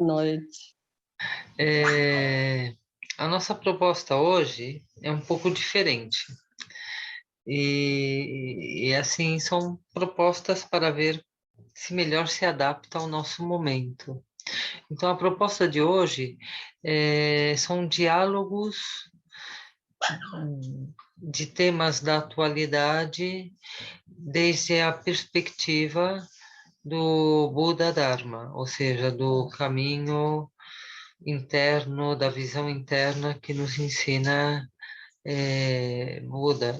Noite. É, a nossa proposta hoje é um pouco diferente. E assim, são propostas para ver se melhor se adapta ao nosso momento. Então, a proposta de hoje são diálogos de temas da atualidade desde a perspectiva do Buda Dharma, ou seja, do caminho interno, da visão interna que nos ensina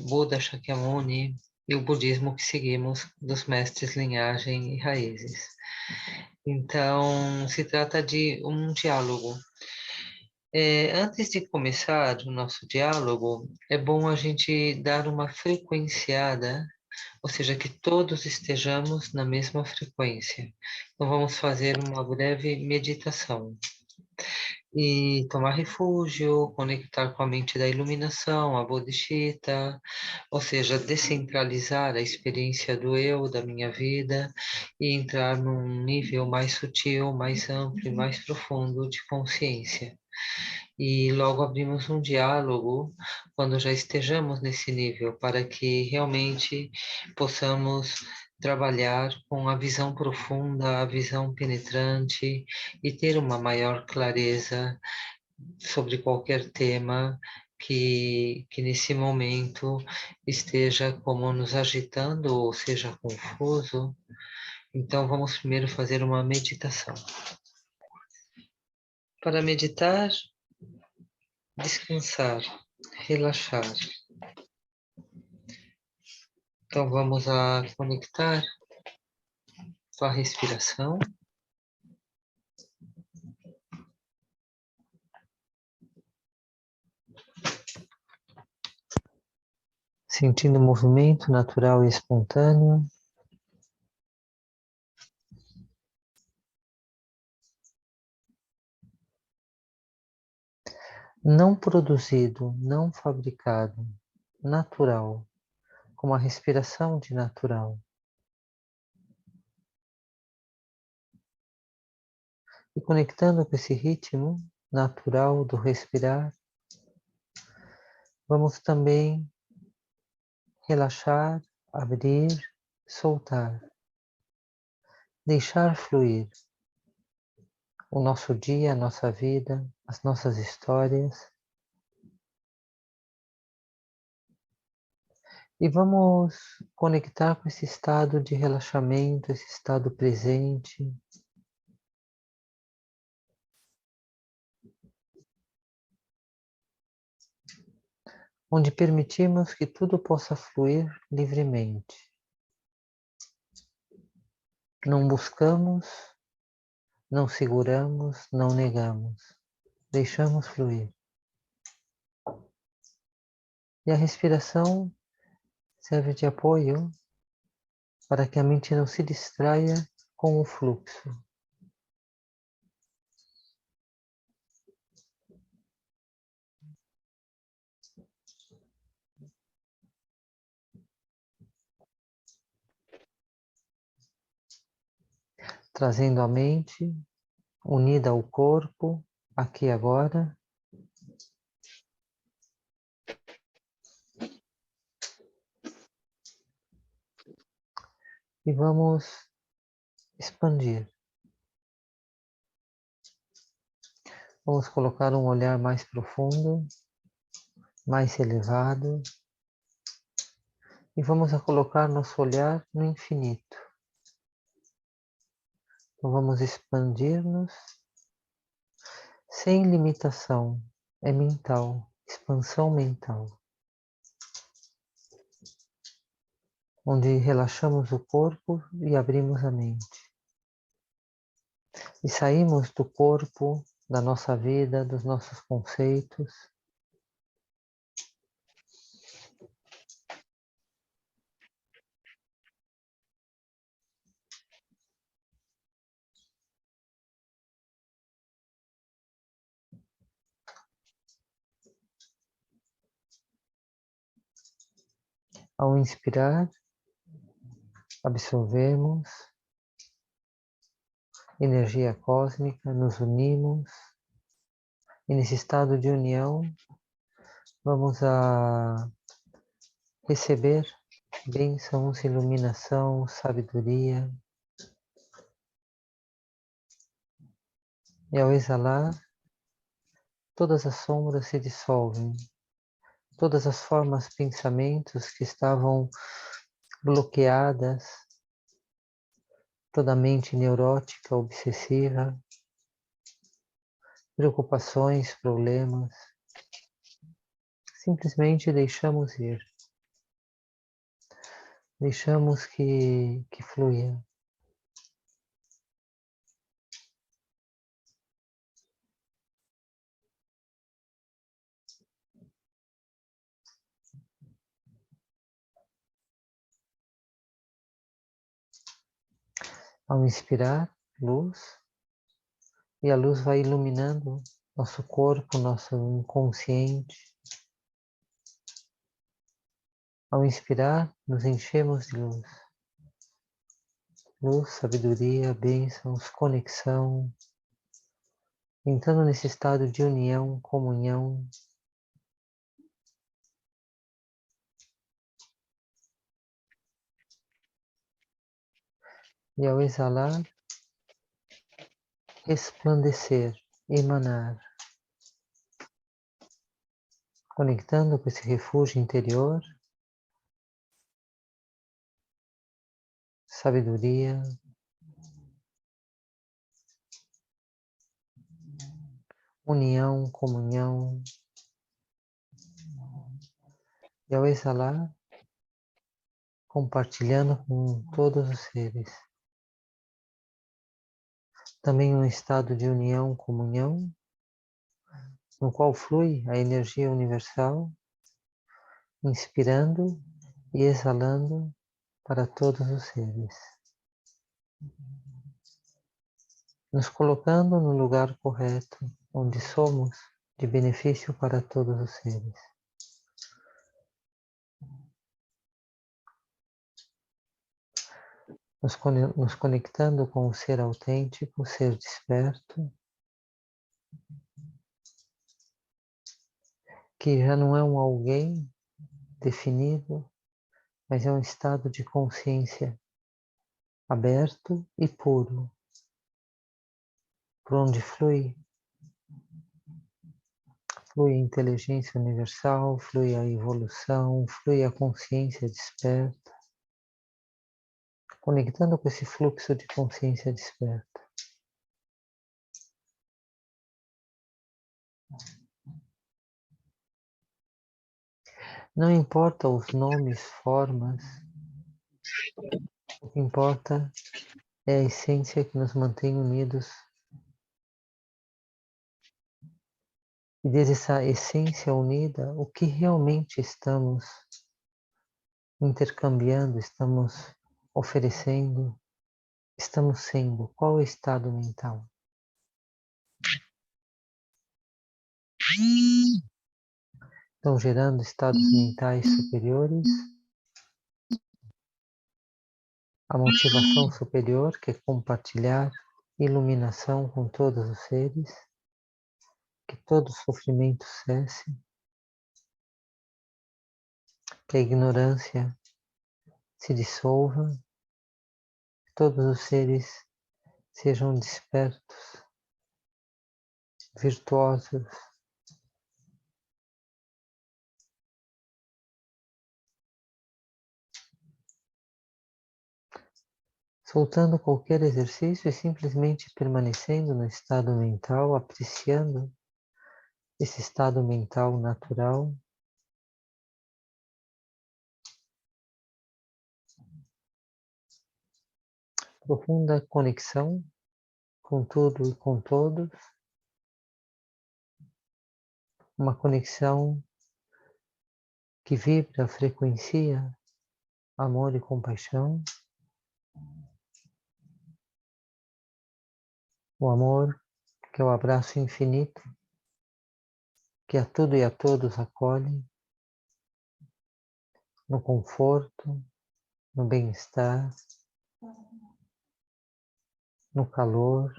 Buda Shakyamuni e o budismo que seguimos dos mestres linhagem e raízes. Então, se trata de um diálogo. Antes de começar o nosso diálogo, é bom a gente dar uma frequenciada, ou seja, que todos estejamos na mesma frequência. Então, vamos fazer uma breve meditação e tomar refúgio, conectar com a mente da iluminação, a Bodhisattva, ou seja, descentralizar a experiência do eu, da minha vida, e entrar num nível mais sutil, mais amplo e mais profundo de consciência. E logo abrimos um diálogo quando já estejamos nesse nível, para que realmente possamos trabalhar com a visão profunda, a visão penetrante e ter uma maior clareza sobre qualquer tema que nesse momento esteja como nos agitando ou seja confuso. Então vamos primeiro fazer uma meditação. Para meditar, descansar, relaxar. Então vamos a conectar com a respiração. Sentindo o movimento natural e espontâneo. Não produzido, não fabricado, natural, como a respiração de natural. E conectando com esse ritmo natural do respirar, vamos também relaxar, abrir, soltar, deixar fluir o nosso dia, a nossa vida, as nossas histórias. E vamos conectar com esse estado de relaxamento, esse estado presente. Onde permitimos que tudo possa fluir livremente. Não buscamos, não seguramos, não negamos. Deixamos fluir. E a respiração serve de apoio para que a mente não se distraia com o fluxo. Trazendo a mente unida ao corpo, aqui e agora. E vamos expandir. Vamos colocar um olhar mais profundo, mais elevado. E vamos colocar nosso olhar no infinito. Então vamos expandir-nos sem limitação. É mental, expansão mental. Onde relaxamos o corpo e abrimos a mente. E saímos do corpo, da nossa vida, dos nossos conceitos. Ao inspirar, absorvemos. energia cósmica, nos unimos e nesse estado de união vamos a receber bênçãos, iluminação, sabedoria. E ao exalar, todas as sombras se dissolvem, todas as formas, pensamentos que estavam bloqueadas, toda a mente neurótica, obsessiva, preocupações, problemas, simplesmente deixamos ir, deixamos que fluya. Ao inspirar, luz, e a luz vai iluminando nosso corpo, nosso inconsciente. Ao inspirar, nos enchemos de luz. Luz, sabedoria, bênçãos, conexão. Entrando nesse estado de união, comunhão. E ao exalar, resplandecer, emanar. Conectando com esse refúgio interior. Sabedoria. União, comunhão. E ao exalar, compartilhando com todos os seres. Também um estado de união, comunhão, no qual flui a energia universal, inspirando e exalando para todos os seres. Nos colocando no lugar correto, onde somos de benefício para todos os seres. Nos conectando com o ser autêntico, o ser desperto, que já não é um alguém definido, mas é um estado de consciência aberto e puro, por onde flui a inteligência universal, flui a evolução, flui a consciência desperta, conectando com esse fluxo de consciência desperta. Não importa os nomes, formas, o que importa é a essência que nos mantém unidos. E desde essa essência unida, o que realmente estamos intercambiando, estamos oferecendo, estamos sendo, qual é o estado mental? Estão gerando estados mentais superiores, a motivação superior, que é compartilhar iluminação com todos os seres, que todo sofrimento cesse, que a ignorância se dissolva, que todos os seres sejam despertos, virtuosos, soltando qualquer exercício e simplesmente permanecendo no estado mental, apreciando esse estado mental natural. Profunda conexão com tudo e com todos. Uma conexão que vibra, frequencia amor e compaixão. O amor, que é o abraço infinito, que a tudo e a todos acolhe, no conforto, no bem-estar. no calor.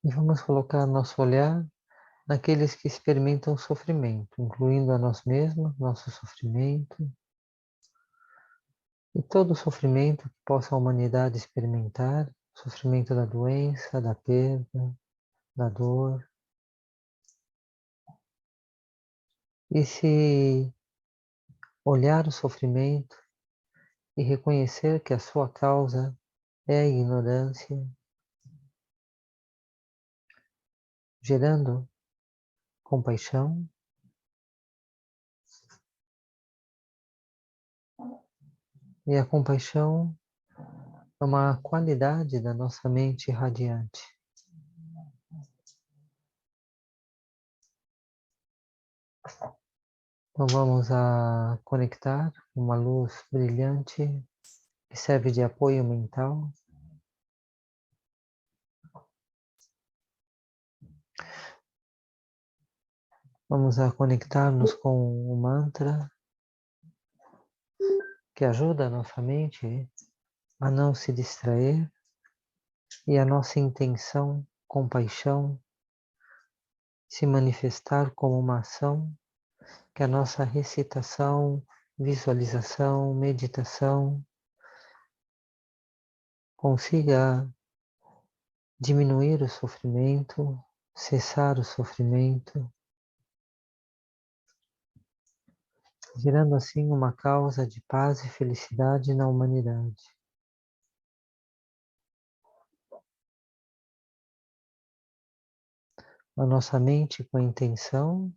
E vamos colocar nosso olhar naqueles que experimentam sofrimento, incluindo a nós mesmos, nosso sofrimento, e todo o sofrimento que possa a humanidade experimentar, sofrimento da doença, da perda, da dor. E se olhar o sofrimento e reconhecer que a sua causa é a ignorância, gerando compaixão, e a compaixão é uma qualidade da nossa mente radiante. Então vamos a conectar uma luz brilhante que serve de apoio mental. Vamos a conectar-nos com o mantra que ajuda a nossa mente a não se distrair e a nossa intenção, compaixão, se manifestar como uma ação que a nossa recitação, visualização, meditação consiga diminuir o sofrimento, cessar o sofrimento, gerando assim uma causa de paz e felicidade na humanidade. A nossa mente com a intenção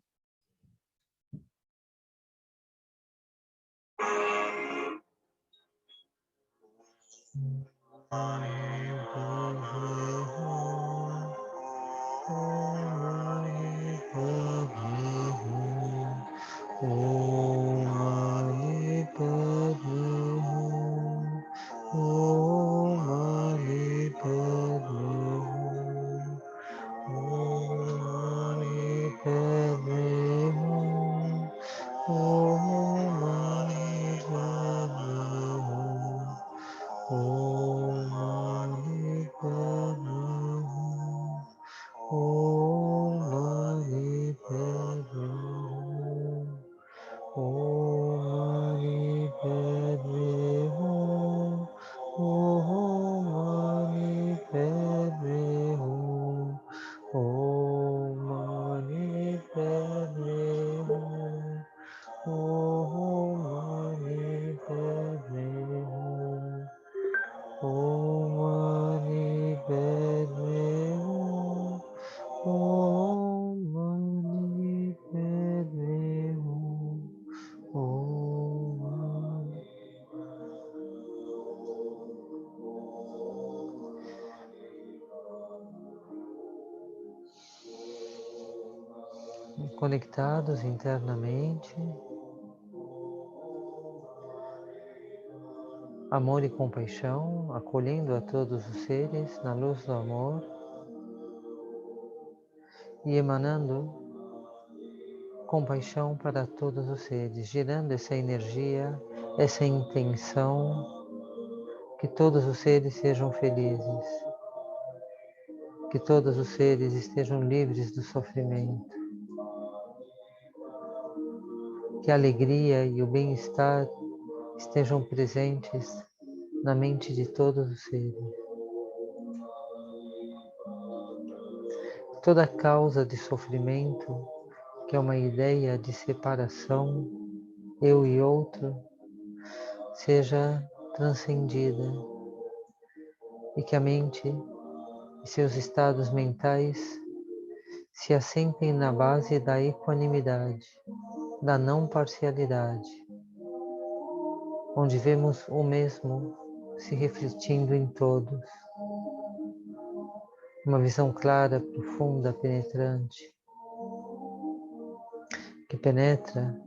conectados internamente, amor e compaixão, acolhendo a todos os seres na luz do amor e emanando compaixão para todos os seres, gerando essa energia, essa intenção, que todos os seres sejam felizes, que todos os seres estejam livres do sofrimento, que a alegria e o bem-estar estejam presentes na mente de todos os seres. Toda causa de sofrimento, que é uma ideia de separação, eu e outro, seja transcendida e que a mente e seus estados mentais se assentem na base da equanimidade, da não parcialidade, onde vemos o mesmo se refletindo em todos. Uma visão clara, profunda, penetrante, que penetra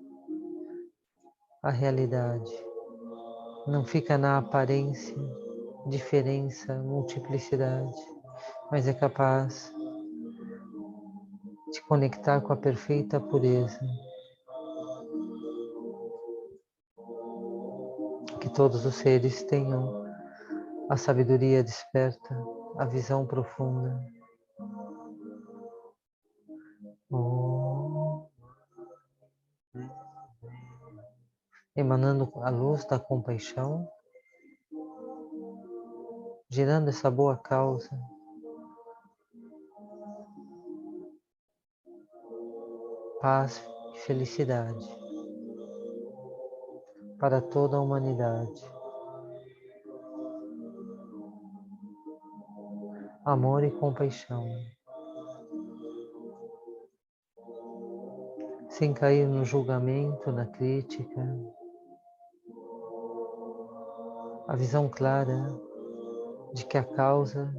a realidade. Não fica na aparência, diferença, multiplicidade, mas é capaz de conectar com a perfeita pureza. Que todos os seres tenham a sabedoria desperta, a visão profunda. Emanando a luz da compaixão, gerando essa boa causa, paz e felicidade para toda a humanidade. Amor e compaixão, sem cair no julgamento, na crítica, a visão clara de que a causa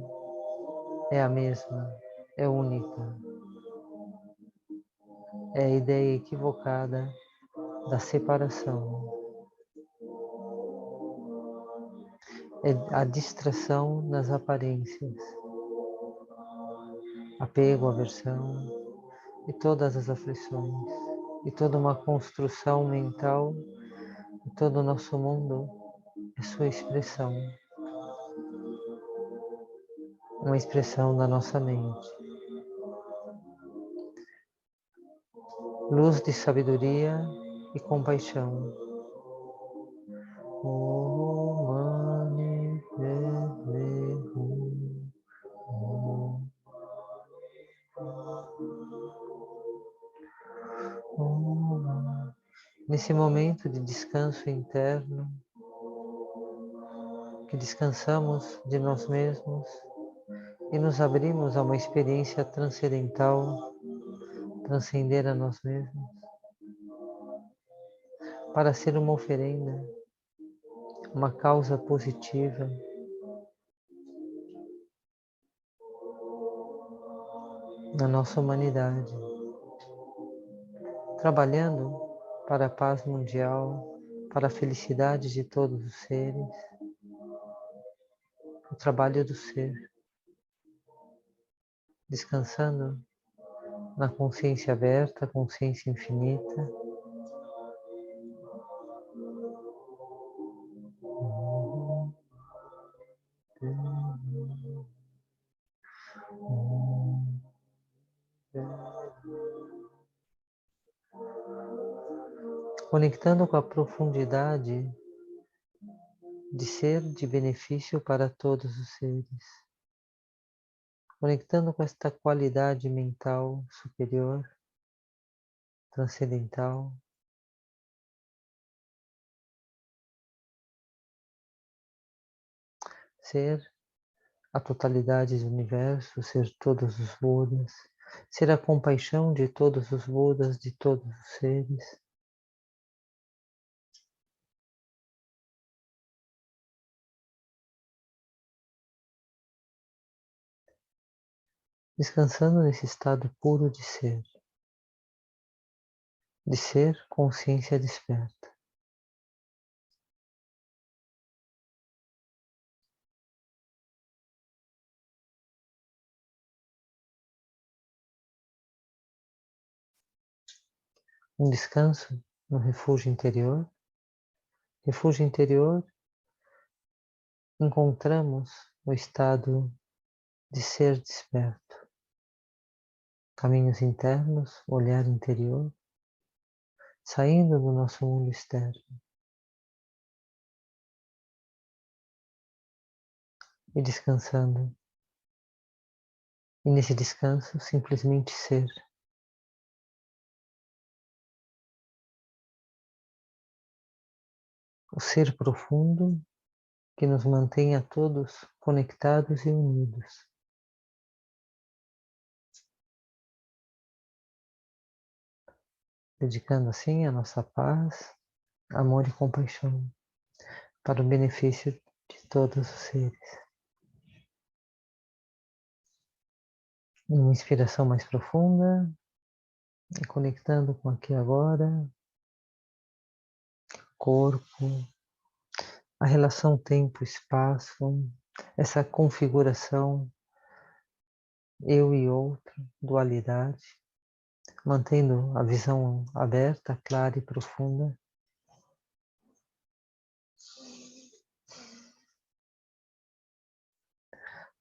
é a mesma, é única, é a ideia equivocada da separação, é a distração nas aparências, apego, aversão e todas as aflições, e toda uma construção mental, e todo o nosso mundo é sua expressão, uma expressão da nossa mente. Luz de sabedoria e compaixão. Nesse momento de descanso interno, que descansamos de nós mesmos e nos abrimos a uma experiência transcendental, transcender a nós mesmos, para ser uma oferenda, uma causa positiva, na nossa humanidade, trabalhando para a paz mundial, para a felicidade de todos os seres, o trabalho do ser, descansando na consciência aberta, consciência infinita. Conectando com a profundidade de ser de benefício para todos os seres. Conectando com esta qualidade mental superior, transcendental. Ser a totalidade do universo, ser todos os Budas, ser a compaixão de todos os Budas, de todos os seres. Descansando nesse estado puro de ser consciência desperta. Um descanso no refúgio interior. Refúgio interior, encontramos o estado de ser desperto. Caminhos internos, olhar interior, saindo do nosso mundo externo. E descansando. E nesse descanso, simplesmente ser. O ser profundo que nos mantenha todos conectados e unidos. Dedicando assim a nossa paz, amor e compaixão para o benefício de todos os seres. Uma inspiração mais profunda, e conectando com aqui e agora, corpo, a relação tempo-espaço, essa configuração eu e outro, dualidade, mantendo a visão aberta, clara e profunda.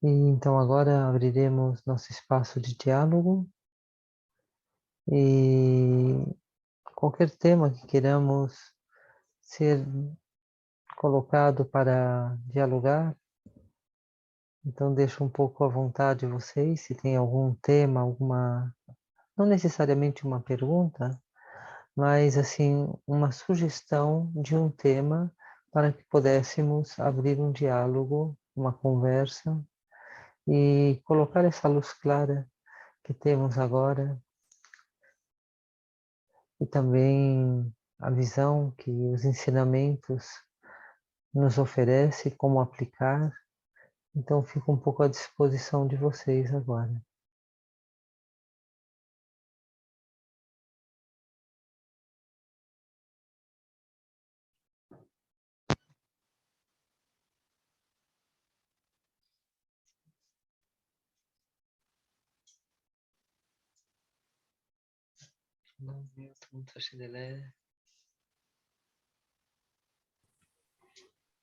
E então agora abriremos nosso espaço de diálogo e qualquer tema que queiramos ser colocado para dialogar, então deixo um pouco à vontade vocês, se tem algum tema, não necessariamente uma pergunta, mas assim, uma sugestão de um tema para que pudéssemos abrir um diálogo, uma conversa e colocar essa luz clara que temos agora e também a visão que os ensinamentos nos oferecem, como aplicar. Então fico um pouco à disposição de vocês agora.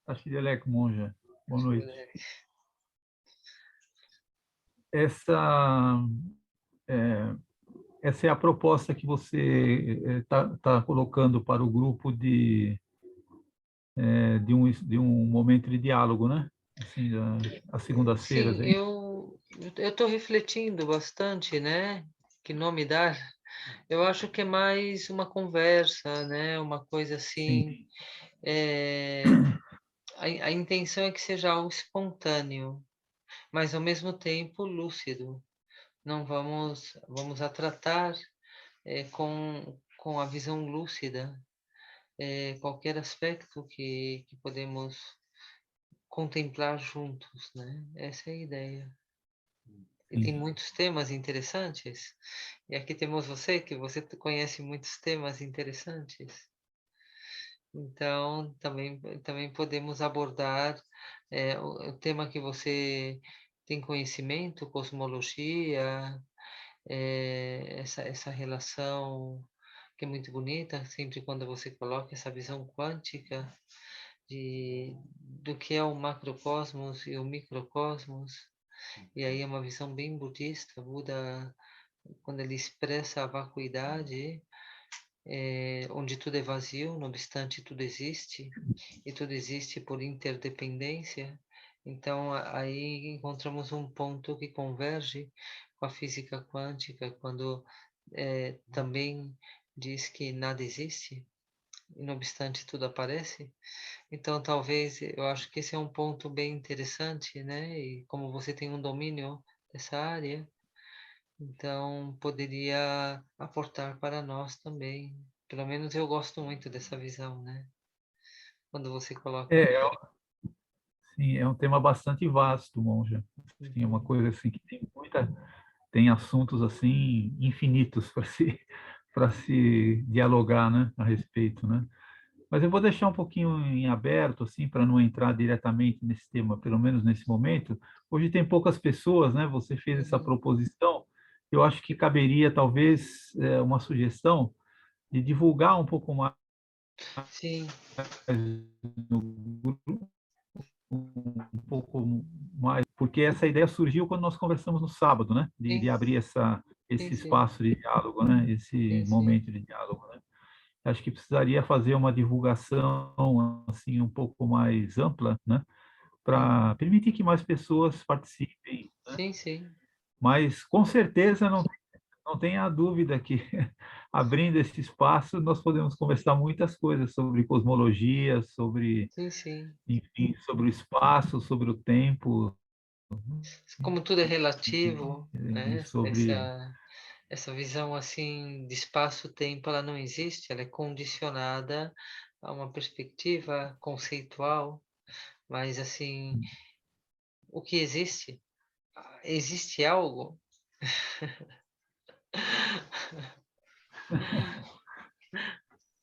Tachidelec, monja. Boa noite. Essa é a proposta que você está colocando para o grupo de um momento de diálogo, né? Assim, às segundas-feiras, Sim, hein? eu estou refletindo bastante, né? Que nome dar? Eu acho que é mais uma conversa, né? Uma coisa Sim, assim. É, a intenção é que seja algo espontâneo, mas ao mesmo tempo lúcido. Não vamos a tratar com a visão lúcida qualquer aspecto que podemos contemplar juntos, né? Essa é a ideia. E tem sim, muitos temas interessantes. E aqui temos você conhece muitos temas interessantes. Então, também podemos abordar o tema que você tem conhecimento, cosmologia, essa relação que é muito bonita, sempre quando você coloca essa visão quântica do que é o macrocosmos e o microcosmos. E aí é uma visão bem budista. Buda, quando ele expressa a vacuidade, onde tudo é vazio, não obstante tudo existe, e tudo existe por interdependência. Então, aí encontramos um ponto que converge com a física quântica, quando também diz que nada existe, e não obstante tudo aparece. Então, talvez, eu acho que esse é um ponto bem interessante, né? E como você tem um domínio dessa área, então poderia aportar para nós também. Pelo menos eu gosto muito dessa visão, né? Quando você coloca. é, sim, é um tema bastante vasto, monja. Sim, é uma Uhum. coisa assim que tem assuntos assim infinitos para se dialogar, né, a respeito, né? Mas eu vou deixar um pouquinho em aberto, assim, para não entrar diretamente nesse tema, pelo menos nesse momento. Hoje tem poucas pessoas, né? Você fez essa Uhum. proposição. Eu acho que caberia, talvez, uma sugestão de divulgar um pouco mais Sim, no grupo, um pouco mais, porque essa ideia surgiu quando nós conversamos no sábado, né? De sim, abrir sim, esse sim, espaço de diálogo, né? Esse sim, sim. momento de diálogo, né? Acho que precisaria fazer uma divulgação assim um pouco mais ampla, né, para Uhum. permitir que mais pessoas participem, né? Sim, sim. Mas com certeza não. não tenha dúvida que, abrindo esse espaço, nós podemos conversar muitas coisas sobre cosmologia, sobre, Sim, sim. enfim, sobre o espaço, sobre o tempo, Como tudo é relativo, e né? sobre... Essa visão assim de espaço-tempo, ela não existe, ela é condicionada a uma perspectiva conceitual, mas assim, o que existe? Existe algo?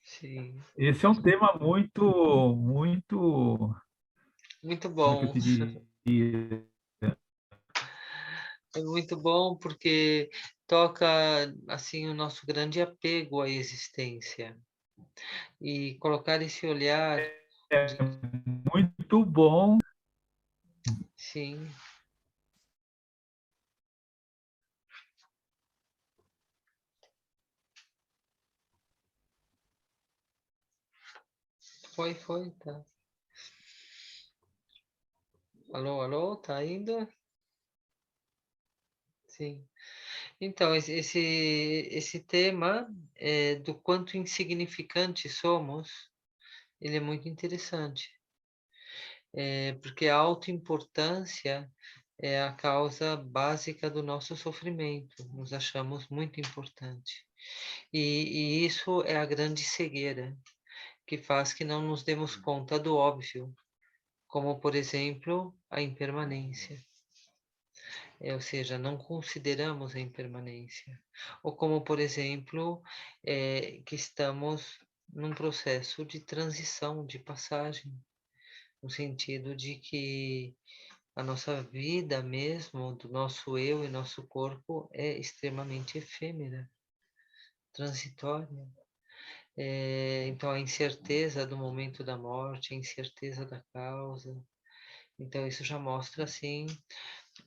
Sim, Esse é um tema muito, muito, muito como é que eu bom. te diria? É muito bom porque toca assim o nosso grande apego à existência e colocar esse olhar É de muito bom. sim, foi, tá. Alô, alô, tá indo? Sim. Então, esse tema do quanto insignificante somos, ele é muito interessante, porque a autoimportância é a causa básica do nosso sofrimento. Nos achamos muito importante. E isso é a grande cegueira que faz que não nos demos conta do óbvio, como, por exemplo, a impermanência. Ou seja, não consideramos a impermanência. Ou como, por exemplo, que estamos num processo de transição, de passagem, no sentido de que a nossa vida mesmo, do nosso eu e nosso corpo, é extremamente efêmera, transitória. Então, a incerteza do momento da morte, a incerteza da causa. Então, isso já mostra, assim,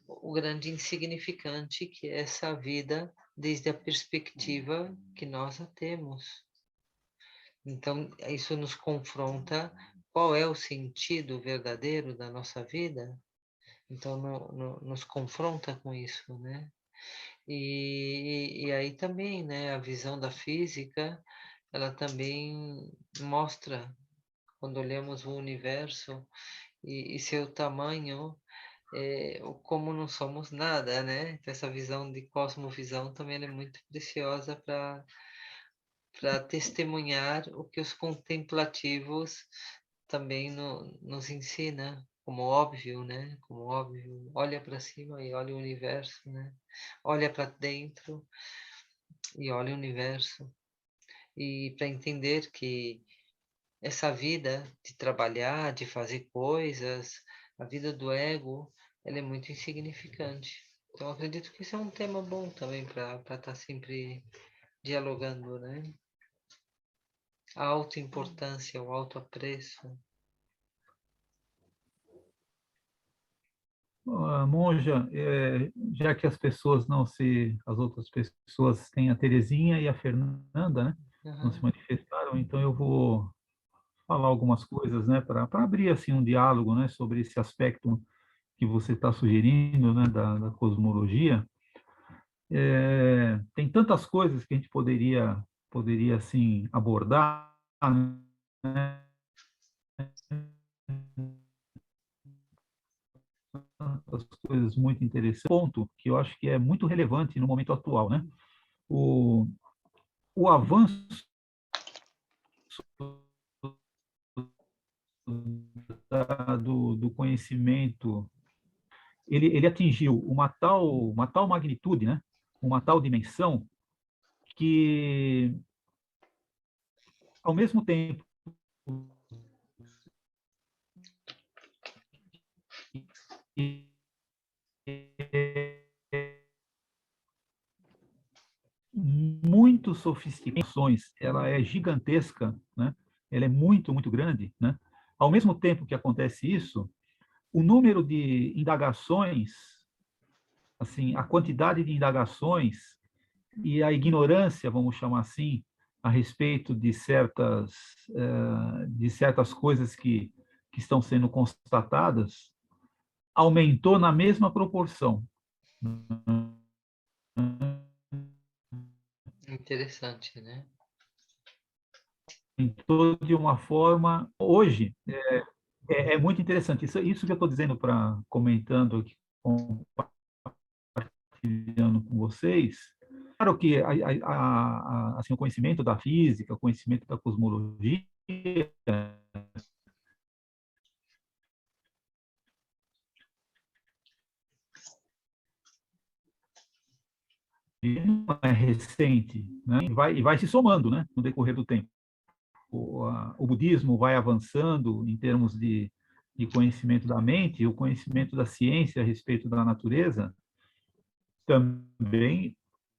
o grande insignificante que é essa vida desde a perspectiva que nós a temos. Então, isso nos confronta qual é o sentido verdadeiro da nossa vida. Então, nos confronta com isso, né? E aí também, né, a visão da física, ela também mostra, quando olhamos o universo e seu tamanho, como não somos nada, né? Então, essa visão de cosmovisão também é muito preciosa para testemunhar o que os contemplativos também nos ensina, como óbvio, né? Como óbvio, olha para cima e olha o universo, né? Olha para dentro e olha o universo. E para entender que essa vida de trabalhar, de fazer coisas, a vida do ego, ela é muito insignificante. Então, acredito que isso é um tema bom também para estar sempre dialogando, né? A autoimportância, o autoapreço. Monja, já que as pessoas não se, as outras pessoas têm a Terezinha e a Fernanda, né, não se Aham. manifestaram, então eu vou falar algumas coisas, né, para abrir assim um diálogo, né, sobre esse aspecto que você está sugerindo, né, da cosmologia. Tem tantas coisas que a gente poderia assim abordar, né, tantas coisas muito interessantes. Ponto que eu acho que é muito relevante no momento atual, né? O, o avanço do conhecimento, ele atingiu uma tal magnitude, né? Uma tal dimensão que, ao mesmo tempo que muito sofisticações, ela é gigantesca, né? Ela é muito, muito grande, né? Ao mesmo tempo que acontece isso, o número de indagações, assim, a quantidade de indagações e a ignorância, vamos chamar assim, a respeito de certas coisas que estão sendo constatadas, aumentou na mesma proporção. Interessante, né? Então, de uma forma, hoje, é muito interessante. Isso que eu estou dizendo, comentando aqui, compartilhando com vocês. Claro que assim, o conhecimento da física, o conhecimento da cosmologia, não é recente, né? E vai se somando, né, no decorrer do tempo. O budismo vai avançando em termos de conhecimento da mente, o conhecimento da ciência a respeito da natureza também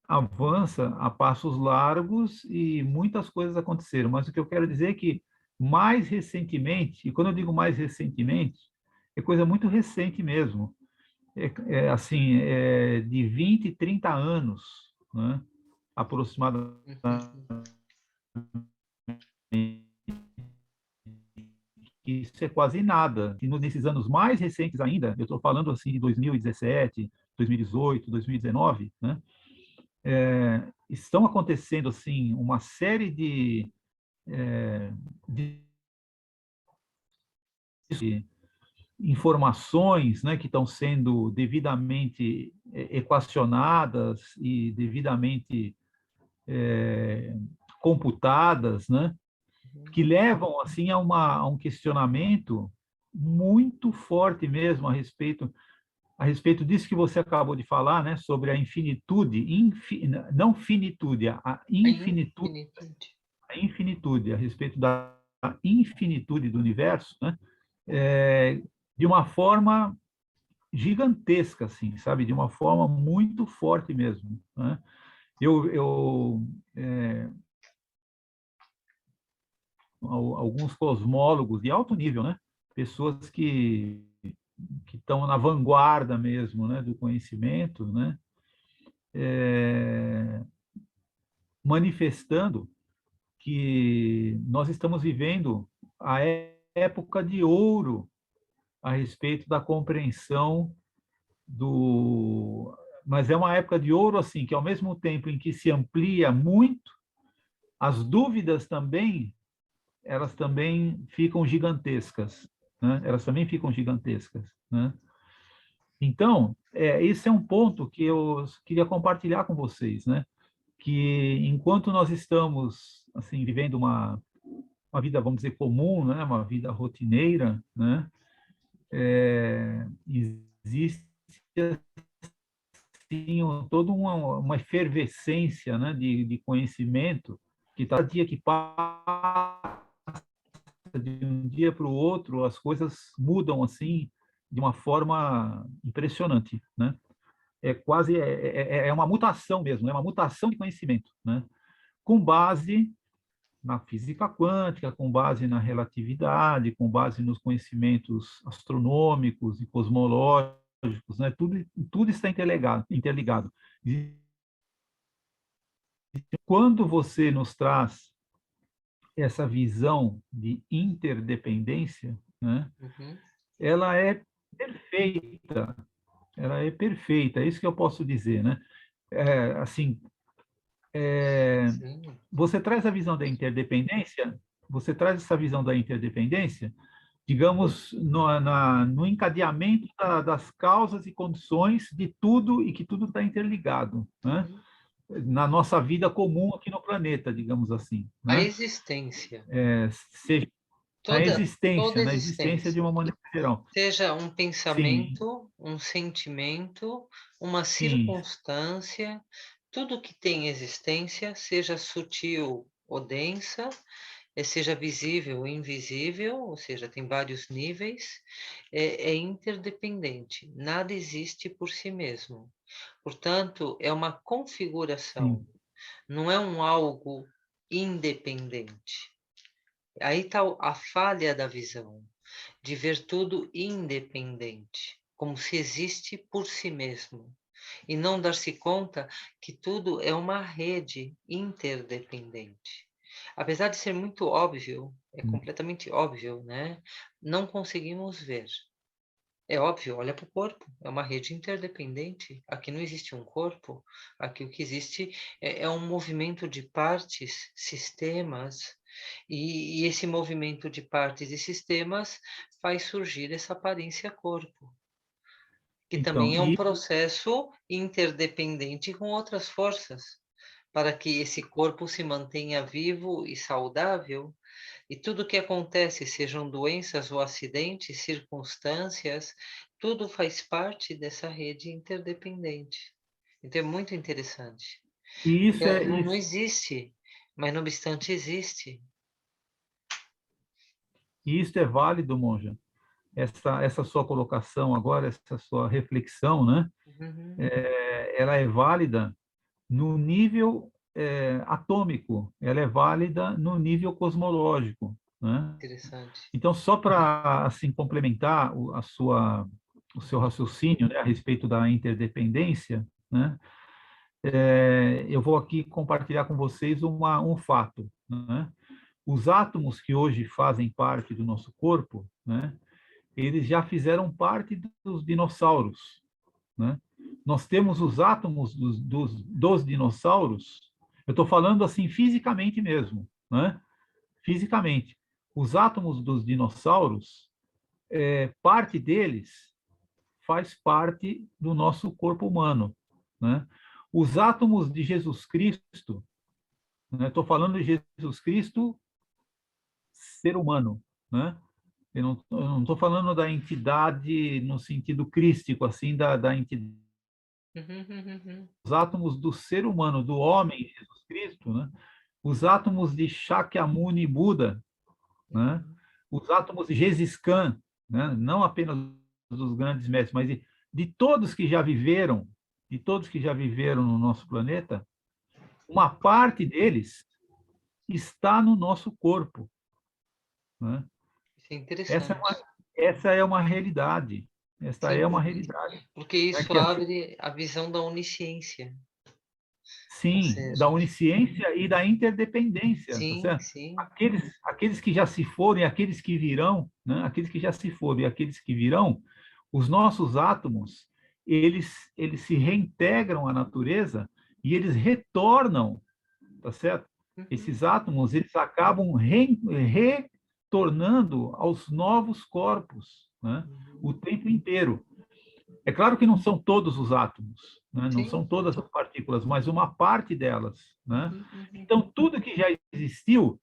avança a passos largos e muitas coisas aconteceram. Mas o que eu quero dizer é que, mais recentemente, e quando eu digo mais recentemente, é coisa muito recente mesmo, assim, de 20, 30 anos, né, aproximadamente, Uhum. isso é quase nada. E nesses anos mais recentes ainda, eu estou falando assim de 2017, 2018, 2019, né, estão acontecendo assim uma série de informações, né, que estão sendo devidamente equacionadas e devidamente computadas, né, Uhum. que levam assim a um questionamento muito forte mesmo a respeito disso que você acabou de falar, né, sobre a infinitude, não finitude, a A infinitude, infinitude. a respeito da infinitude do universo, né, é, de uma forma gigantesca, assim, sabe, de uma forma muito forte mesmo, né? É, alguns cosmólogos de alto nível, né, pessoas que estão na vanguarda mesmo, né, do conhecimento, né, manifestando que nós estamos vivendo a época de ouro a respeito da compreensão do. Mas é uma época de ouro, assim, que ao mesmo tempo em que se amplia muito, as dúvidas também, elas também ficam gigantescas, né? Elas também ficam gigantescas, né? Então, esse é um ponto que eu queria compartilhar com vocês, né? Que enquanto nós estamos, assim, vivendo uma vida, vamos dizer, comum, né? Uma vida rotineira, né? Existe assim, toda uma efervescência, né? de conhecimento que está dia que passa, de um dia para o outro, as coisas mudam assim de uma forma impressionante, né? É uma mutação mesmo, é uma mutação de conhecimento, né? Com base na física quântica, com base na relatividade, com base nos conhecimentos astronômicos e cosmológicos, né? Tudo está interligado. E quando você nos traz essa visão de interdependência, né? Uhum. Ela é perfeita, ela é perfeita, é isso que eu posso dizer, né? Assim, Sim. você traz a visão da interdependência, você traz essa visão da interdependência, digamos, no encadeamento das causas e condições de tudo e que tudo está interligado, né? Uhum. Na nossa vida comum aqui no planeta, digamos assim, A né? existência. Seja Toda na existência de existência. uma maneira geral. Seja um Sim, pensamento, um sentimento, uma sim, circunstância, tudo que tem existência, seja sutil ou densa, seja visível ou invisível, ou seja, tem vários níveis, é interdependente. Nada existe por si mesmo. Portanto, é uma configuração, sim, não é um algo independente. Aí está a falha da visão, de ver tudo independente, como se existe por si mesmo, e não dar-se conta que tudo é uma rede interdependente. Apesar de ser muito óbvio, é completamente óbvio, né? Não conseguimos ver. É óbvio, olha para o corpo, é uma rede interdependente. Aqui não existe um corpo, aqui o que existe é um movimento de partes, sistemas, e esse movimento de partes e sistemas faz surgir essa aparência corpo, que Então, também é um processo interdependente com outras forças, para que esse corpo se mantenha vivo e saudável. E tudo que acontece, sejam doenças ou acidentes, circunstâncias, tudo faz parte dessa rede interdependente. Então é muito interessante. e Porque isso é não isso, existe, mas não obstante existe. e isso é válido, monja. Essa sua colocação agora, essa sua reflexão, né? Uhum, Ela é válida no nível atômico, ela é válida no nível cosmológico, né? interessante. Então, só para assim complementar o seu raciocínio, né, a respeito da interdependência, né? Eu vou aqui compartilhar com vocês um fato, né? Os átomos que hoje fazem parte do nosso corpo, né? Eles já fizeram parte dos dinossauros, né? Nós temos os átomos dos dinossauros, eu estou falando assim fisicamente mesmo, né? Fisicamente. Os átomos dos dinossauros, parte deles faz parte do nosso corpo humano, né? Os átomos de Jesus Cristo, né? Estou falando de Jesus Cristo, ser humano, né? Eu não estou falando da entidade no sentido crístico, assim, da entidade. Uhum, uhum, uhum. Os átomos do ser humano, do homem, Jesus Cristo, né? Os átomos de Shakyamuni Buda, né? Uhum. Os átomos de Gengis Khan, né? Não apenas dos grandes mestres, mas de todos que já viveram, de todos que já viveram no nosso planeta, uma parte deles está no nosso corpo, né? Isso é Essa é interessante. uma, essa é uma realidade. Essa é Sim, uma realidade. porque É isso que assim, abre a visão da onisciência. Ou sim, da seja, onisciência e da interdependência, tá sim, certo? sim. Aqueles que já se foram e aqueles que virão, né? Aqueles que já se foram e aqueles que virão, os nossos átomos, eles se reintegram à natureza e eles retornam, tá certo? Uhum, Esses átomos, eles acabam retornando aos novos corpos, né? O uhum. tempo inteiro. É claro que não são todos os átomos, né? Não Sim. são todas as partículas, mas uma parte delas, né? Uhum, uhum. Então, tudo que já existiu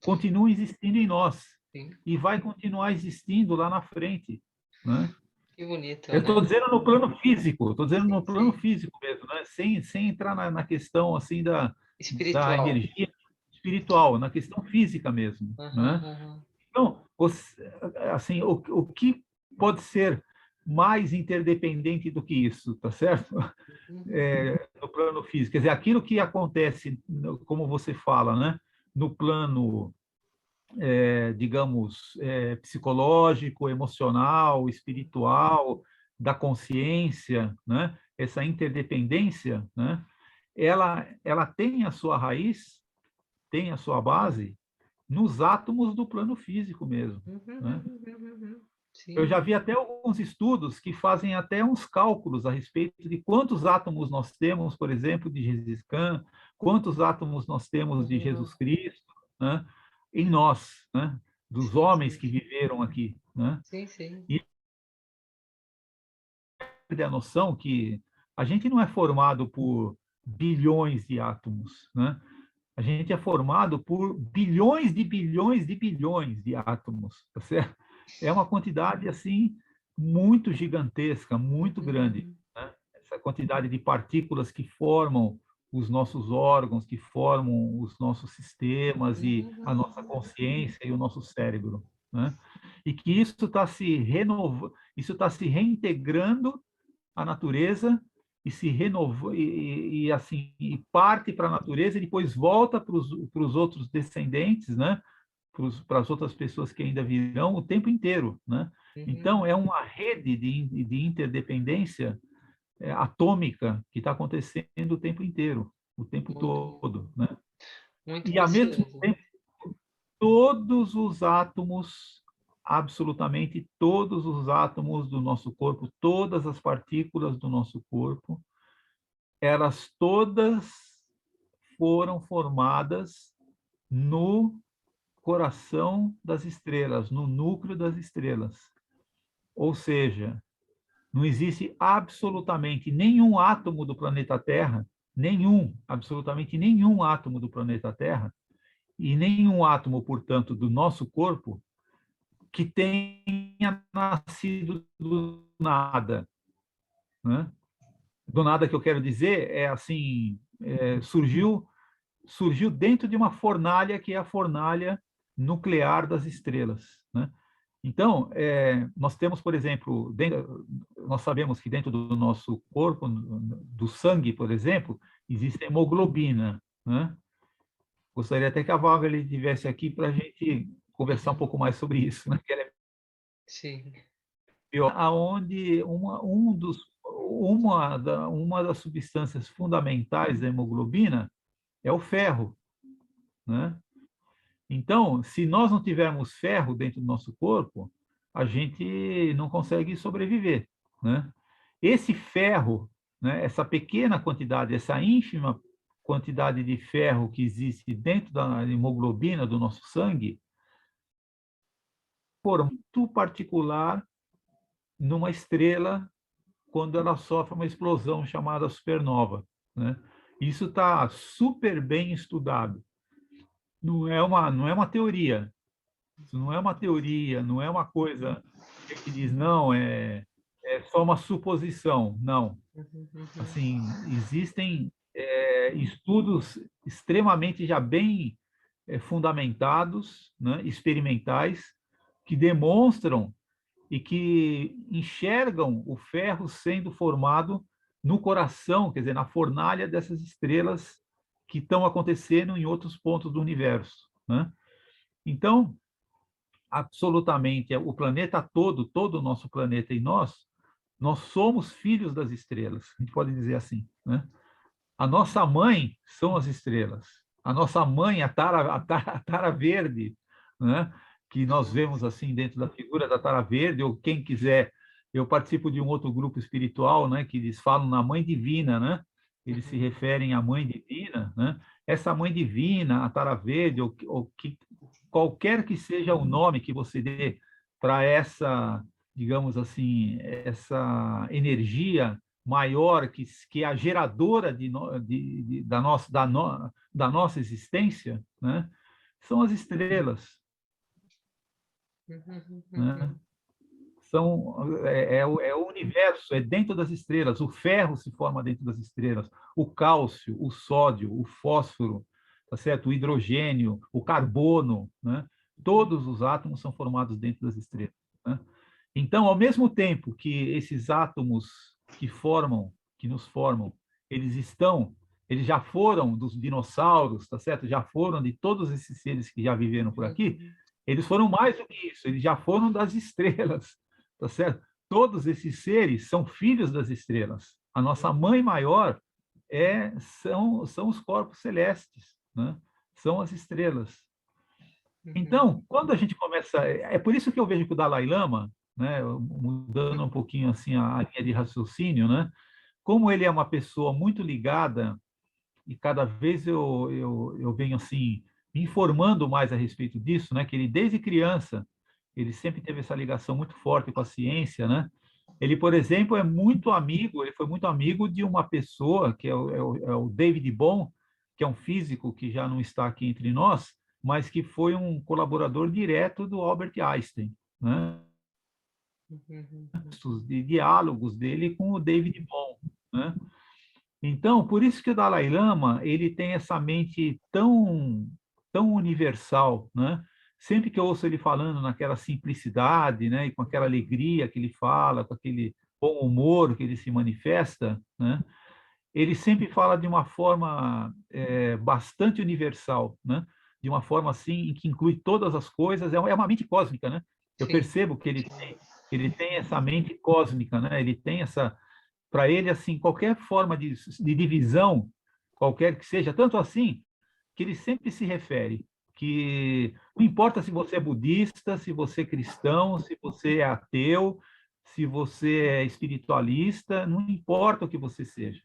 continua existindo em nós Sim. e vai continuar existindo lá na frente, né? Que bonito, Eu estou né? dizendo no plano físico, estou dizendo Sim, no plano sim. físico mesmo, né? Sem entrar na questão assim da Espiritual. energia espiritual, na questão física mesmo, Aham, né? aham. Então, assim, o que pode ser mais interdependente do que isso, tá certo? Uhum. No plano físico. Quer dizer, aquilo que acontece, como você fala, né? No plano, digamos, psicológico, emocional, espiritual, da consciência, né? Essa interdependência, né? Ela tem a sua raiz, tem a sua base nos átomos do plano físico mesmo, Uhum, né? uhum, uhum, uhum. Eu Sim. já vi até alguns estudos que fazem até uns cálculos a respeito de quantos átomos nós temos, por exemplo, de Gengis Khan, quantos átomos nós temos de Uhum. Jesus Cristo, né, em nós, né, dos Sim, homens sim. que viveram aqui, né? Sim, sim. E ter a noção que a gente não é formado por bilhões de átomos, né? A gente é formado por bilhões de bilhões de bilhões de átomos, tá certo? É uma quantidade assim muito gigantesca, muito grande, Uhum. né? Essa quantidade de partículas que formam os nossos órgãos, que formam os nossos sistemas e a Uhum. nossa consciência e o nosso cérebro, né? E que isso está se renovando, isso está se reintegrando à natureza e se renova e assim e parte para a natureza e depois volta para os outros descendentes, né? Para as outras pessoas que ainda virão o tempo inteiro, né? Uhum. Então é uma rede de interdependência atômica que está acontecendo o tempo inteiro, o tempo Muito, todo, né? muito E ao mesmo precioso. tempo todos os átomos absolutamente todos os átomos do nosso corpo, todas as partículas do nosso corpo, elas todas foram formadas no coração das estrelas, no núcleo das estrelas. Ou seja, não existe absolutamente nenhum átomo do planeta Terra, absolutamente nenhum átomo do planeta Terra, e nenhum átomo, portanto, do nosso corpo, que tenha nascido do nada, né? Do nada que eu quero dizer é assim, surgiu dentro de uma fornalha que é a fornalha nuclear das estrelas, né? Então, nós temos, por exemplo, nós sabemos que dentro do nosso corpo, do sangue, por exemplo, existe hemoglobina, né? Gostaria até que a Valga ele estivesse aqui para a gente conversar um pouco mais sobre isso, né? Que ela é Sim. aonde uma das substâncias fundamentais da hemoglobina é o ferro, né? Então, se nós não tivermos ferro dentro do nosso corpo, a gente não consegue sobreviver, né? Esse ferro, né, essa pequena quantidade, essa ínfima quantidade de ferro que existe dentro da hemoglobina do nosso sangue, por muito particular numa estrela quando ela sofre uma explosão chamada supernova, né? Isso está super bem estudado. Não é uma teoria. Isso não é uma teoria, não é uma coisa que diz, não, é só uma suposição. Não. Assim, existem estudos extremamente já bem fundamentados, né, experimentais, que demonstram e que enxergam o ferro sendo formado no coração, quer dizer, na fornalha dessas estrelas que estão acontecendo em outros pontos do universo, né? Então, absolutamente, o planeta todo o nosso planeta e nós somos filhos das estrelas, a gente pode dizer assim, né? A nossa mãe são as estrelas. A nossa mãe, a tara verde, né? Que nós vemos assim dentro da figura da tara verde, ou quem quiser, eu participo de um outro grupo espiritual, né? Que eles falam na mãe divina, né? Eles se referem à mãe divina, né? Essa mãe divina, a tara verde, ou que, qualquer que seja o nome que você dê para essa, digamos assim, essa energia maior que é a geradora da nossa existência, né? São as estrelas, né? É o universo, é dentro das estrelas. O ferro se forma dentro das estrelas, o cálcio, o sódio, o fósforo, tá certo? O hidrogênio, o carbono, né? Todos os átomos são formados dentro das estrelas, né? Então, ao mesmo tempo que esses átomos que nos formam, eles já foram dos dinossauros, tá certo? Já foram de todos esses seres que já viveram por aqui. Eles foram mais do que isso, eles já foram das estrelas, tá certo? Todos esses seres são filhos das estrelas. A nossa mãe maior são os corpos celestes, né? São as estrelas. Então, quando a gente começa, é por isso que eu vejo que o Dalai Lama, né, mudando um pouquinho assim a linha de raciocínio, né, como ele é uma pessoa muito ligada e cada vez eu venho assim me informando mais a respeito disso, né, que ele desde criança ele sempre teve essa ligação muito forte com a ciência, né? Ele, por exemplo, ele foi muito amigo de uma pessoa que é o David Bohm, que é um físico que já não está aqui entre nós, mas que foi um colaborador direto do Albert Einstein, né? De diálogos dele com o David Bohm, né? Então, por isso que o Dalai Lama ele tem essa mente tão universal, né? Sempre que eu ouço ele falando naquela simplicidade, né, e com aquela alegria que ele fala, com aquele bom humor que ele se manifesta, né? Ele sempre fala de uma forma bastante universal, né? De uma forma assim em que inclui todas as coisas. É uma mente cósmica, né? Eu Sim. percebo que ele tem essa mente cósmica, né? Ele tem essa, para ele assim qualquer forma de divisão, qualquer que seja, tanto assim que ele sempre se refere que não importa se você é budista, se você é cristão, se você é ateu, se você é espiritualista, não importa o que você seja.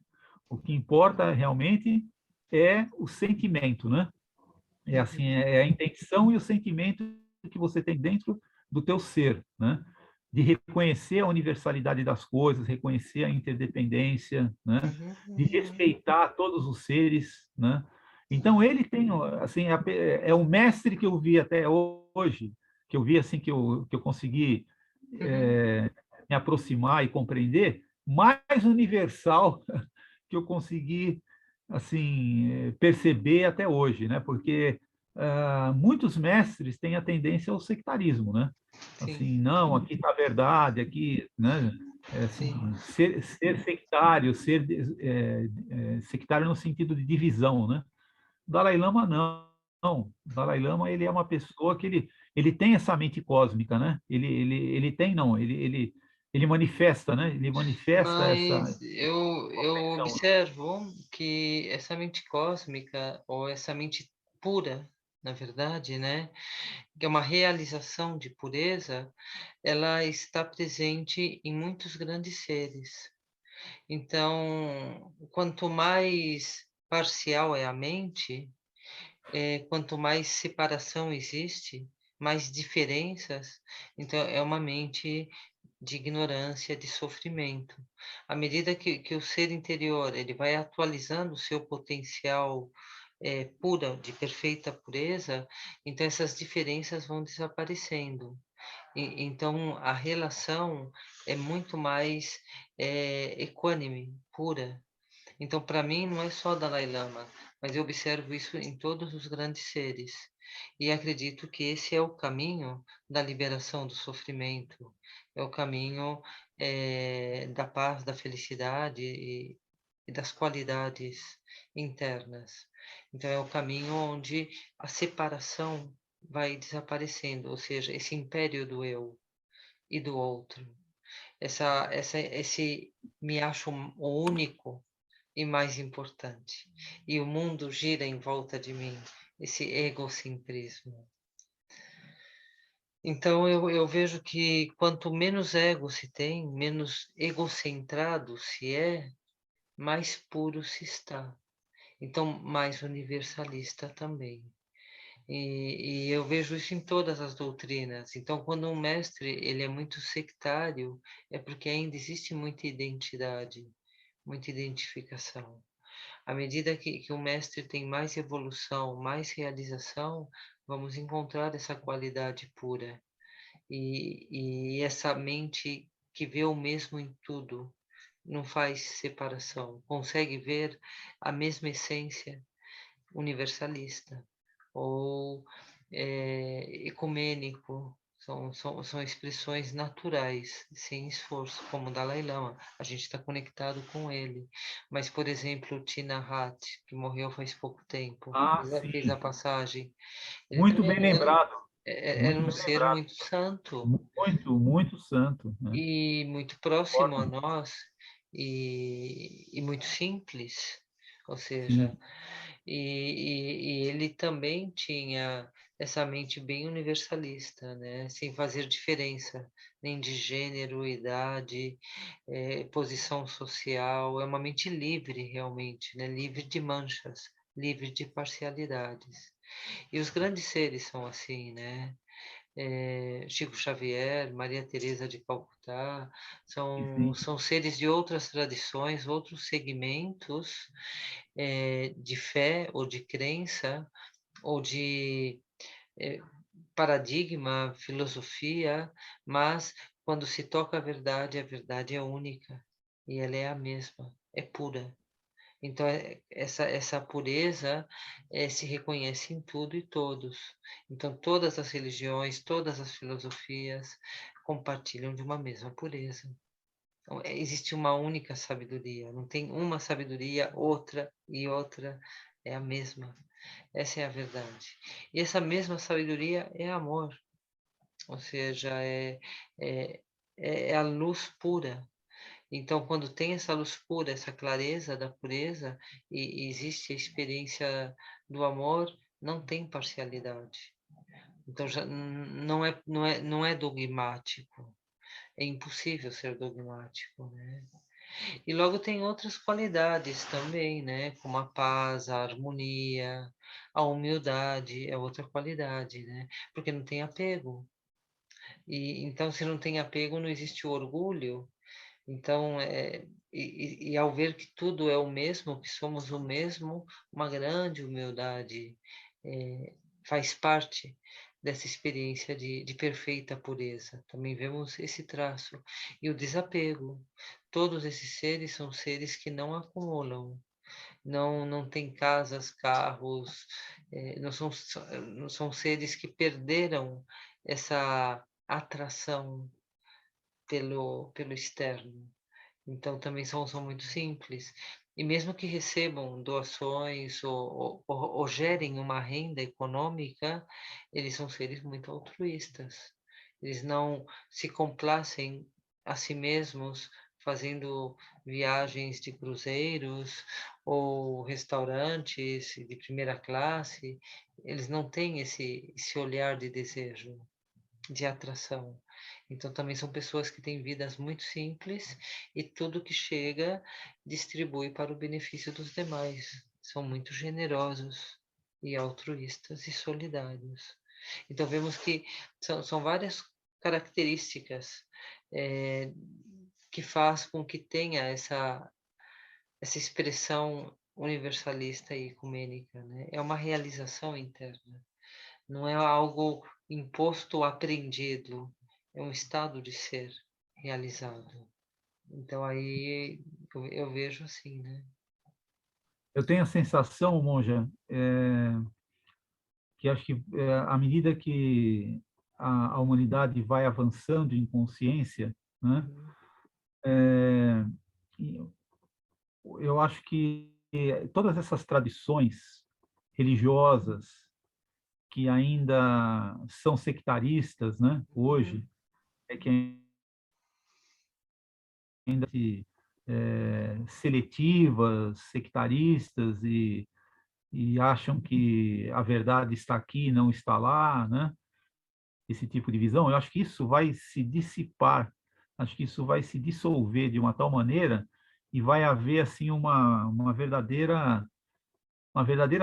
O que importa realmente é o sentimento, né? É assim, uhum, é a intenção e o sentimento que você tem dentro do teu ser, né? De reconhecer a universalidade das coisas, reconhecer a interdependência, né? uhum, De uhum, respeitar todos os seres, né? Então ele tem, assim, é o mestre que eu vi até hoje, que eu vi assim que eu consegui uhum. me aproximar e compreender, mais universal que eu consegui assim perceber até hoje, né? Porque muitos mestres têm a tendência ao sectarismo, né? Sim, Assim, não, aqui está a verdade, aqui, né? sim. Assim, ser sectário, ser sectário no sentido de divisão, né? O Dalai Lama não. Não. O Dalai Lama ele é uma pessoa que ele tem essa mente cósmica, né? Ele tem, não, ele manifesta, né? Ele manifesta Mas essa eu compreensão. observo que essa mente cósmica, ou essa mente pura, na verdade, né, que é uma realização de pureza, ela está presente em muitos grandes seres. Então, quanto mais parcial é a mente, quanto mais separação existe, mais diferenças, então é uma mente de ignorância, de sofrimento. À medida que o ser interior ele vai atualizando o seu potencial pura, de perfeita pureza, então essas diferenças vão desaparecendo. Então a relação é muito mais equânime, pura. Então, para mim, não é só Dalai Lama, mas eu observo isso em todos os grandes seres. E acredito que esse é o caminho da liberação do sofrimento, é o caminho da paz, da felicidade e das qualidades internas. Então, é o caminho onde a separação vai desaparecendo, ou seja, esse império do eu e do outro. Esse me acho o único e mais importante. E o mundo gira em volta de mim, esse egocentrismo. Então eu vejo que quanto menos ego se tem, menos egocentrado se é, mais puro se está. Então, mais universalista também. E eu vejo isso em todas as doutrinas. Então, quando um mestre ele é muito sectário, é porque ainda existe muita identidade, muita identificação. À medida que o mestre tem mais evolução, mais realização, vamos encontrar essa qualidade pura e essa mente que vê o mesmo em tudo, não faz separação, consegue ver a mesma essência universalista ou ecumênico. São expressões naturais, sem esforço, como o Dalai Lama. A gente está conectado com ele. Mas, por exemplo, o Thich Nhat, que morreu faz pouco tempo, Ah, fez a sim, passagem. Ele muito também bem lembrado, era muito um bem ser lembrado, muito santo muito santo, né? e muito próximo a Forma, nós e muito simples. Ou seja, sim, e ele também tinha essa mente bem universalista, né? Sem fazer diferença nem de gênero, idade, posição social. É uma mente livre, realmente, né? Livre de manchas, livre de parcialidades. E os grandes seres são assim, né? Chico Xavier, Maria Teresa de Calcutá, sim. são seres de outras tradições, outros segmentos, de fé ou de crença ou de eh, paradigma, filosofia, mas quando se toca a verdade é única e ela é a mesma, é pura. Então, essa pureza se reconhece em tudo e todos. Então, todas as religiões, todas as filosofias compartilham de uma mesma pureza. Então, existe uma única sabedoria, não tem uma sabedoria, outra e outra é a mesma. Essa é a verdade. E essa mesma sabedoria é amor, ou seja, é, é a luz pura. Então, quando tem essa luz pura, essa clareza da pureza, e existe a experiência do amor, não tem parcialidade. Então já não é dogmático. É impossível ser dogmático, né? E logo tem outras qualidades também, né? Como a paz, a harmonia, a humildade é outra qualidade, né? Porque não tem apego. E então, se não tem apego, não existe o orgulho. Então, ao ver que tudo é o mesmo, que somos o mesmo, uma grande humildade faz parte dessa experiência de perfeita pureza. Também vemos esse traço. E o desapego. Todos esses seres são seres que não acumulam, não têm casas, carros, não são seres que perderam essa atração pelo externo. Então também são muito simples. E mesmo que recebam doações ou gerem uma renda econômica, eles são seres muito altruístas. Eles não se complacem a si mesmos fazendo viagens de cruzeiros ou restaurantes de primeira classe. Eles não têm esse olhar de desejo, de atração. Então também são pessoas que têm vidas muito simples e tudo que chega distribui para o benefício dos demais. São muito generosos e altruístas e solidários. Então vemos que são várias características eh, que faz com que tenha essa expressão universalista e ecumênica, né? É uma realização interna. Não é algo imposto ou aprendido, é um estado de ser realizado. Então aí eu vejo assim, né? Eu tenho a sensação, Monja, que acho que à medida que a humanidade vai avançando em consciência, né, Uhum, é, eu acho que todas essas tradições religiosas que ainda são sectaristas, né, uhum, hoje, que ainda seletivas, sectaristas e acham que a verdade está aqui, não está lá, né? Esse tipo de visão, eu acho que isso vai se dissipar, acho que isso vai se dissolver de uma tal maneira e vai haver assim uma verdadeira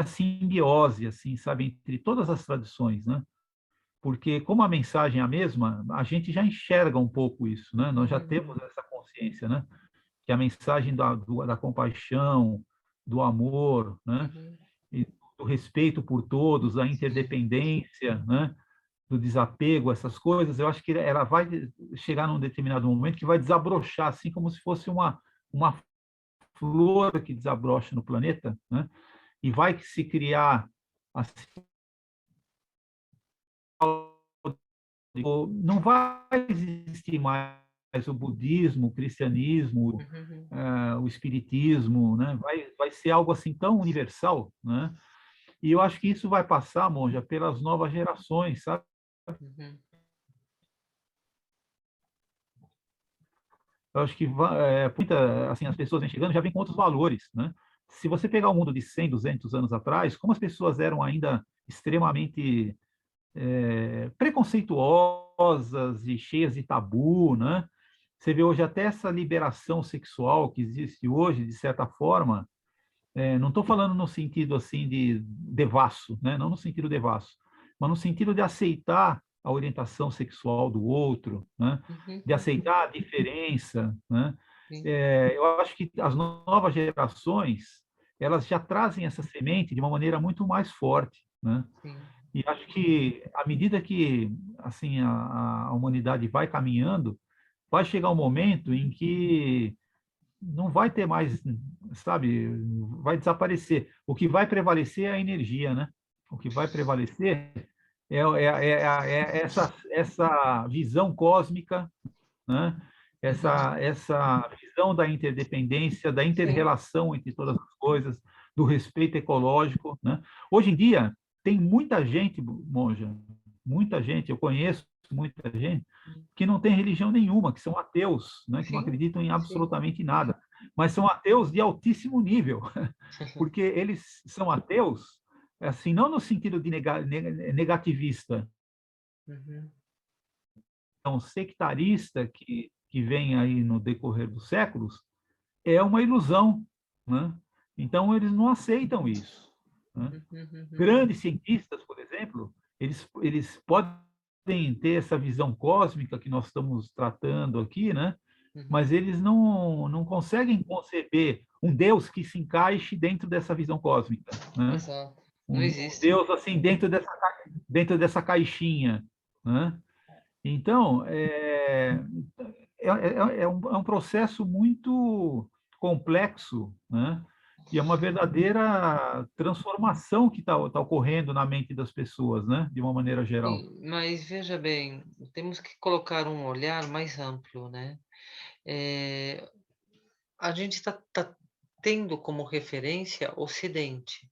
simbiose, assim, sabe, entre todas as tradições, né? Porque como a mensagem é a mesma, a gente já enxerga um pouco isso, né? Nós já temos uhum, essa consciência, né? Que a mensagem da compaixão, do amor, né? uhum. E do respeito por todos, a Sim, interdependência, né? Do desapego, essas coisas, eu acho que ela vai chegar num determinado momento que vai desabrochar, assim como se fosse uma flor que desabrocha no planeta, né? E vai se criar, assim, não vai existir mais o budismo, o cristianismo, uhum, o espiritismo, né? Vai ser algo assim tão universal, né? E eu acho que isso vai passar, Monja, pelas novas gerações, sabe? uhum, Eu acho que assim, as pessoas vêm chegando já vêm com outros valores, né? Se você pegar o mundo de 100, 200 anos atrás, como as pessoas eram ainda extremamente preconceituosas e cheias de tabu, né? Você vê hoje até essa liberação sexual que existe hoje, de certa forma, não estou falando no sentido assim de devasso, né? Não no sentido devasso, mas no sentido de aceitar a orientação sexual do outro, né? uhum, De aceitar a diferença, né? sim, Eu acho que as novas gerações elas já trazem essa semente de uma maneira muito mais forte, né? sim, E acho que à medida que assim a humanidade vai caminhando, vai chegar um momento em que não vai ter mais, sabe, vai desaparecer. O que vai prevalecer é a energia, né? O que vai prevalecer é essa visão cósmica, né? uhum, Essa visão da interdependência, da sim, inter-relação entre todas as coisas, do respeito ecológico, né? Hoje em dia, tem muita gente, Monja, muita gente, eu conheço muita gente, que não tem religião nenhuma, que são ateus, né? Que não sim, acreditam em sim, absolutamente nada, mas são ateus de altíssimo nível, porque eles são ateus assim, não no sentido de negativista, uhum, então sectarista que vem aí no decorrer dos séculos, é uma ilusão, né? Então eles não aceitam isso, né? uhum, uhum, Grandes cientistas, por exemplo, eles podem ter essa visão cósmica que nós estamos tratando aqui, né? Mas uhum. eles não conseguem conceber um Deus que se encaixe dentro dessa visão cósmica, né? Exato. Não Um existe. Deus assim dentro dessa caixinha, né? Então é um processo muito complexo, né? E é uma verdadeira transformação que está ocorrendo na mente das pessoas, né? De uma maneira geral. Sim, mas veja bem, temos que colocar um olhar mais amplo, né? Eh, a gente está tendo como referência Ocidente.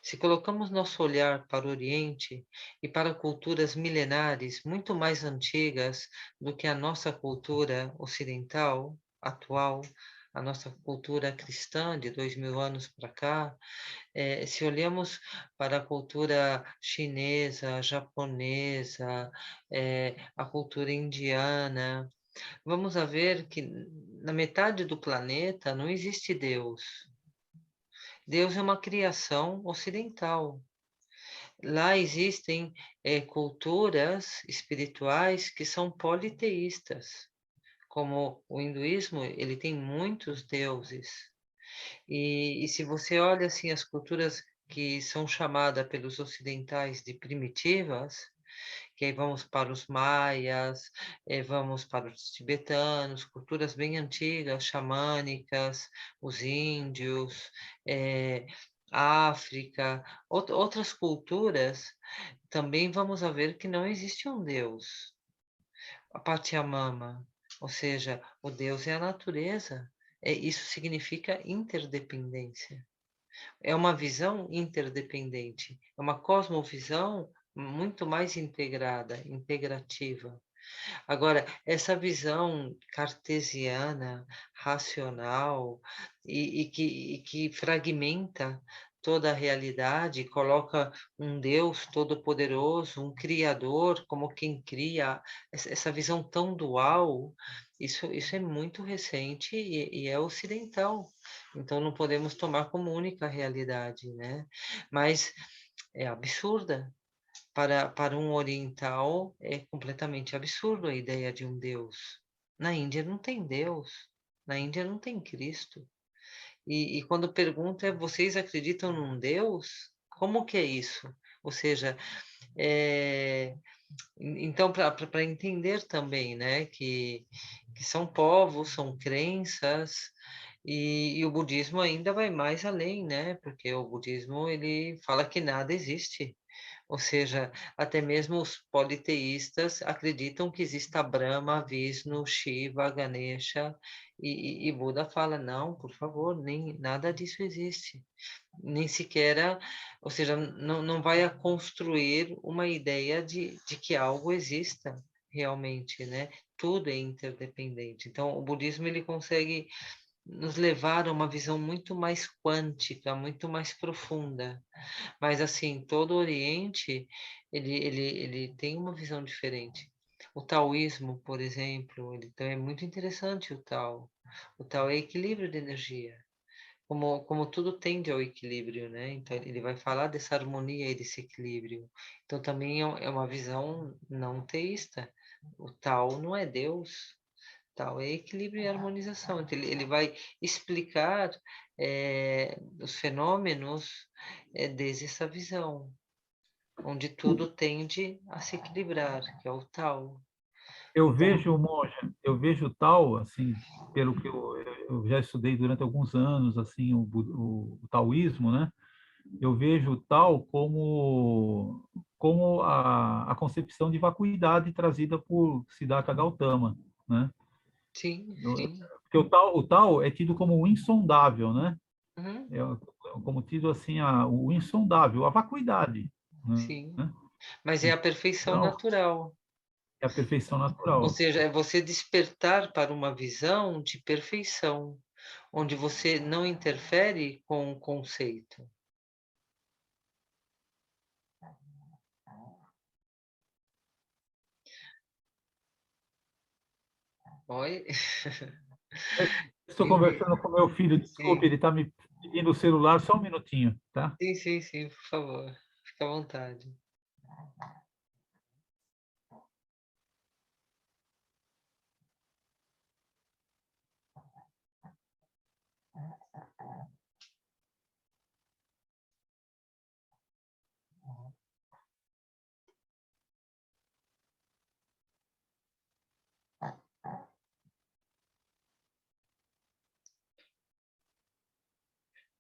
Se colocamos nosso olhar para o Oriente e para culturas milenares muito mais antigas do que a nossa cultura ocidental atual, a nossa cultura cristã de 2000 anos para cá, se olhamos para a cultura chinesa, japonesa, a cultura indiana, vamos a ver que na metade do planeta não existe Deus. Deus é uma criação ocidental. Lá existem culturas espirituais que são politeístas, como o hinduísmo, ele tem muitos deuses. E se você olha assim as culturas que são chamadas pelos ocidentais de primitivas, que aí vamos para os maias, vamos para os tibetanos, culturas bem antigas, xamânicas, os índios, África, outras culturas, também vamos a ver que não existe um Deus, a Pachamama, ou seja, o Deus é a natureza. Isso significa interdependência. É uma visão interdependente, é uma cosmovisão muito mais integrada, integrativa. Agora, essa visão cartesiana, racional, e que fragmenta toda a realidade, coloca um Deus todo-poderoso, um Criador, como quem cria, essa visão tão dual, isso é muito recente e é ocidental. Então, não podemos tomar como única realidade, né? Mas é absurda, para um oriental, é completamente absurdo a ideia de um Deus. Na Índia não tem Deus, na Índia não tem Cristo. E quando pergunta, vocês acreditam num Deus? Como que é isso? Ou seja, é, então, para entender também, né, que são povos, são crenças, e o budismo ainda vai mais além, né, porque o budismo ele fala que nada existe. Ou seja, até mesmo os politeístas acreditam que exista Brahma, Vishnu, Shiva, Ganesha, e Buda fala, não, por favor, nem nada disso existe. Nem sequer, ou seja, não vai a construir uma ideia de que algo exista realmente, né? Tudo é interdependente. Então, o budismo ele consegue nos levar a uma visão muito mais quântica, muito mais profunda. Mas assim, todo o Oriente, ele tem uma visão diferente. O taoísmo, por exemplo, ele também é muito interessante o Tao. O Tao é equilíbrio de energia. Como tudo tende ao equilíbrio, né? Então ele vai falar dessa harmonia e desse equilíbrio. Então também é uma visão não teísta. O Tao não é Deus, Tao é equilíbrio e harmonização. Então ele vai explicar os fenômenos desde essa visão, onde tudo tende a se equilibrar, que é o Tao. Eu Então, vejo, monja, eu vejo tal, assim, pelo que eu já estudei durante alguns anos, assim, o taoísmo, né? Eu vejo o tal como a concepção de vacuidade trazida por Siddhartha Gautama, né? sim, Eu- sim. Porque o tal é tido como o insondável, né? Uhum, É como tido assim o insondável, a vacuidade, sim. né? Mas é a perfeição Então, natural. é a perfeição Ou natural. seja, é você despertar para uma visão de perfeição, onde você não interfere com o conceito. Oi? Estou conversando com meu filho, desculpe, Sim, ele está me pedindo o celular, só um minutinho, tá? sim, por favor. Fica à vontade.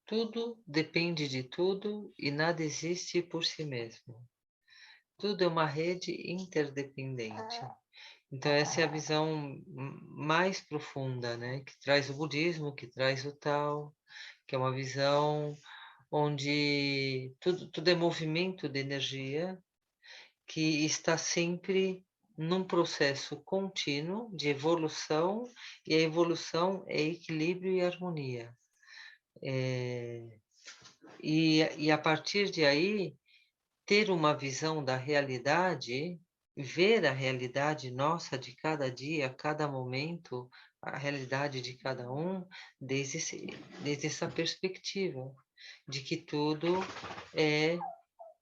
Tudo depende de tudo e nada existe por si mesmo. Tudo é uma rede interdependente. Então essa é a visão mais profunda, né, que traz o budismo, que traz o Tao, que é uma visão onde tudo é movimento de energia que está sempre num processo contínuo de evolução, e a evolução é equilíbrio e harmonia. E a partir de aí, ter uma visão da realidade, ver a realidade nossa de cada dia, cada momento, a realidade de cada um, desde essa perspectiva, de que tudo é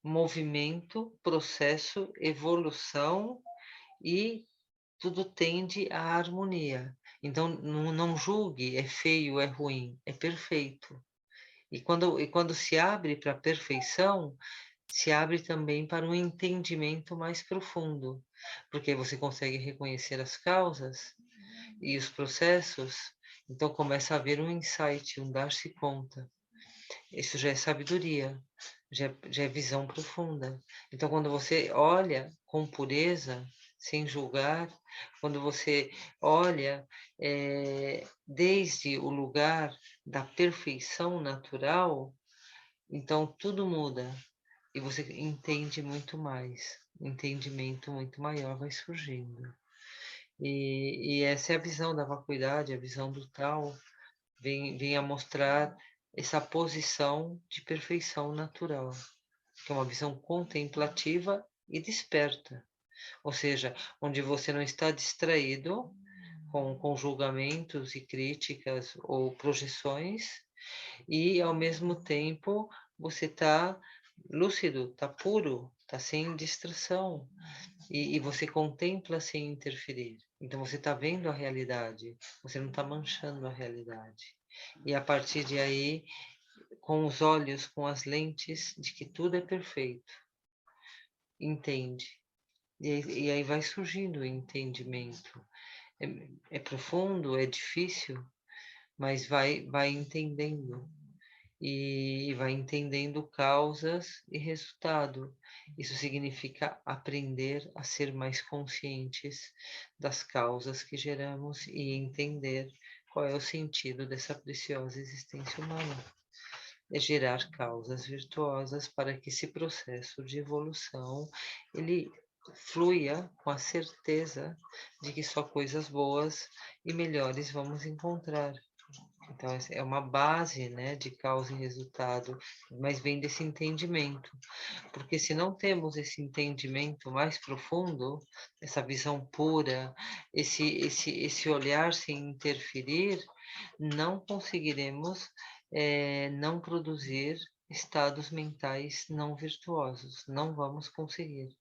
movimento, processo, evolução e tudo tende à harmonia. Então, não julgue, é feio, é ruim, é perfeito. E quando se abre para a perfeição, se abre também para um entendimento mais profundo, porque você consegue reconhecer as causas e os processos, então começa a haver um insight, um dar-se conta. Isso já é sabedoria, já é visão profunda. Então, quando você olha com pureza, sem julgar, quando você olha desde o lugar da perfeição natural, então tudo muda e você entende muito mais, um entendimento muito maior vai surgindo. E essa é a visão da vacuidade, a visão do tal, vem a mostrar essa posição de perfeição natural, que é uma visão contemplativa e desperta, ou seja, onde você não está distraído com julgamentos e críticas ou projeções, e ao mesmo tempo você está lúcido, está puro, está sem distração, e você contempla sem interferir. Então você está vendo a realidade, você não está manchando a realidade. E a partir de aí, com os olhos, com as lentes de que tudo é perfeito, entende. E aí vai surgindo o entendimento. É profundo, é difícil, mas vai entendendo. E vai entendendo causas e resultado. Isso significa aprender a ser mais conscientes das causas que geramos e entender qual é o sentido dessa preciosa existência humana. É gerar causas virtuosas para que esse processo de evolução ele fluia com a certeza de que só coisas boas e melhores vamos encontrar. Então, essa é uma base, né, de causa e resultado, mas vem desse entendimento. Porque se não temos esse entendimento mais profundo, essa visão pura, esse olhar sem interferir, não conseguiremos não produzir estados mentais não virtuosos. Não vamos conseguir.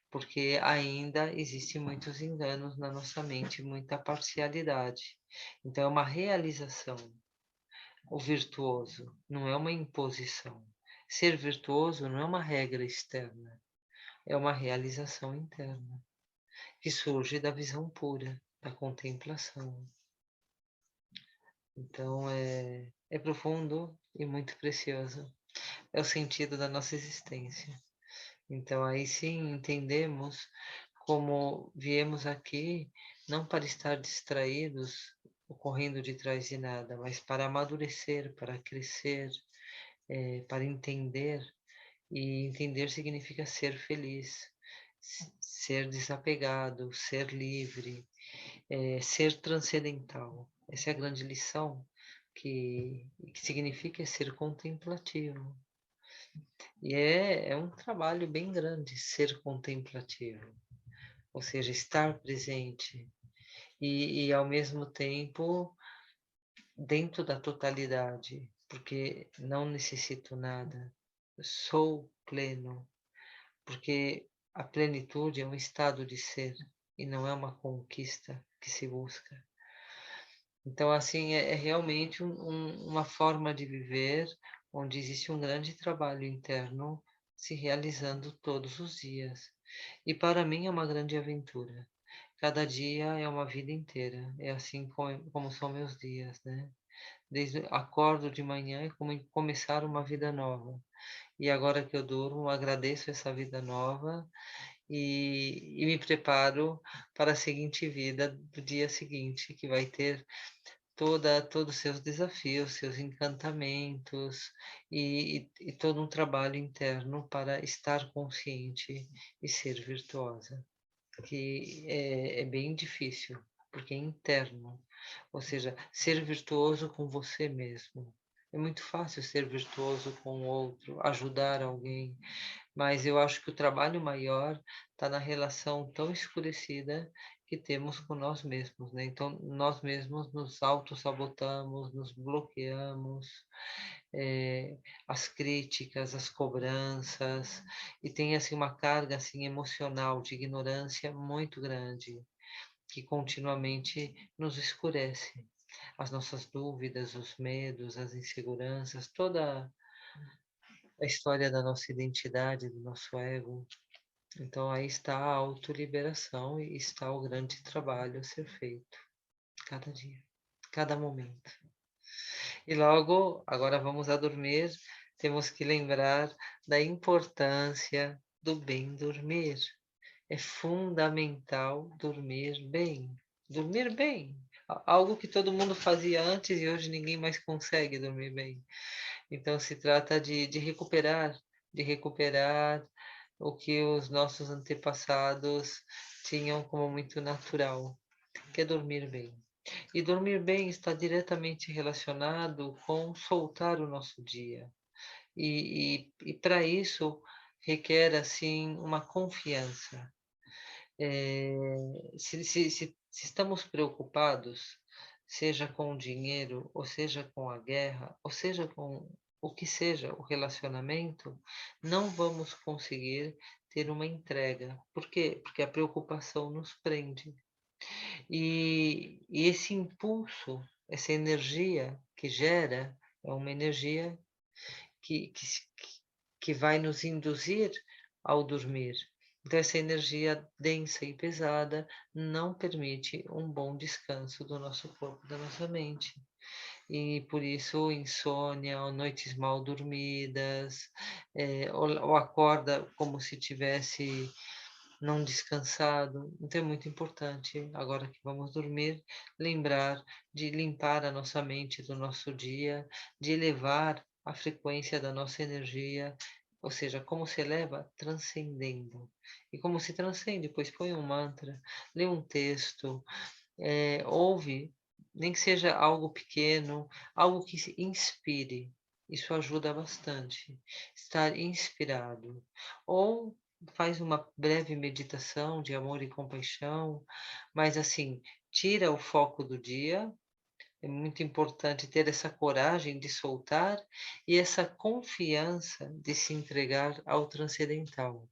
Porque ainda existem muitos enganos na nossa mente, muita parcialidade. Então, é uma realização o virtuoso, não é uma imposição. Ser virtuoso não é uma regra externa, é uma realização interna, que surge da visão pura, da contemplação. Então é profundo e muito precioso. É o sentido da nossa existência. Então aí sim entendemos como viemos aqui não para estar distraídos ou correndo de trás de nada, mas para amadurecer, para crescer, para entender, e entender significa ser feliz, ser desapegado, ser livre, ser transcendental. Essa é a grande lição que significa ser contemplativo. E é um trabalho bem grande ser contemplativo, ou seja, estar presente e ao mesmo tempo dentro da totalidade, porque não necessito nada, sou pleno, porque a plenitude é um estado de ser e não é uma conquista que se busca. Então, assim, é realmente uma forma de viver onde existe um grande trabalho interno se realizando todos os dias. E para mim é uma grande aventura. Cada dia é uma vida inteira. É assim como são meus dias, né? Desde acordo de manhã é como começar uma vida nova. E agora que eu durmo, agradeço essa vida nova e me preparo para a seguinte vida do dia seguinte, que vai ter todos os seus desafios, seus encantamentos e todo um trabalho interno para estar consciente e ser virtuosa, que é bem difícil, porque é interno, ou seja, ser virtuoso com você mesmo. É muito fácil ser virtuoso com o outro, ajudar alguém, mas eu acho que o trabalho maior está na relação tão escurecida que temos com nós mesmos, né? Então, nós mesmos nos autossabotamos, nos bloqueamos, as críticas, as cobranças, e tem, assim, uma carga, assim, emocional de ignorância muito grande, que continuamente nos escurece. As nossas dúvidas, os medos, as inseguranças, toda a história da nossa identidade, do nosso ego. Então aí está a autoliberação e está o grande trabalho a ser feito, cada dia, cada momento. E logo, agora vamos a dormir, temos que lembrar da importância do bem dormir. É fundamental dormir bem. Dormir bem. Algo que todo mundo fazia antes e hoje ninguém mais consegue dormir bem. Então se trata de recuperar o que os nossos antepassados tinham como muito natural, que é dormir bem. E dormir bem está diretamente relacionado com soltar o nosso dia. E para isso requer assim uma confiança. Se estamos preocupados, seja com o dinheiro, ou seja com a guerra, ou seja com o que seja o relacionamento, não vamos conseguir ter uma entrega. Por quê? Porque a preocupação nos prende. E esse impulso, essa energia que gera, é uma energia que, que, que vai nos induzir ao dormir. Então, essa energia densa e pesada não permite um bom descanso do nosso corpo, da nossa mente. E por isso, insônia, ou noites mal dormidas, ou acorda como se tivesse não descansado. Então é muito importante, agora que vamos dormir, lembrar de limpar a nossa mente do nosso dia, de elevar a frequência da nossa energia, ou seja, como se eleva? Transcendendo. E como se transcende? Pois põe um mantra, lê um texto, ouve, nem que seja algo pequeno, algo que se inspire. Isso ajuda bastante, estar inspirado. Ou faz uma breve meditação de amor e compaixão, mas assim, tira o foco do dia. É muito importante ter essa coragem de soltar e essa confiança de se entregar ao transcendental.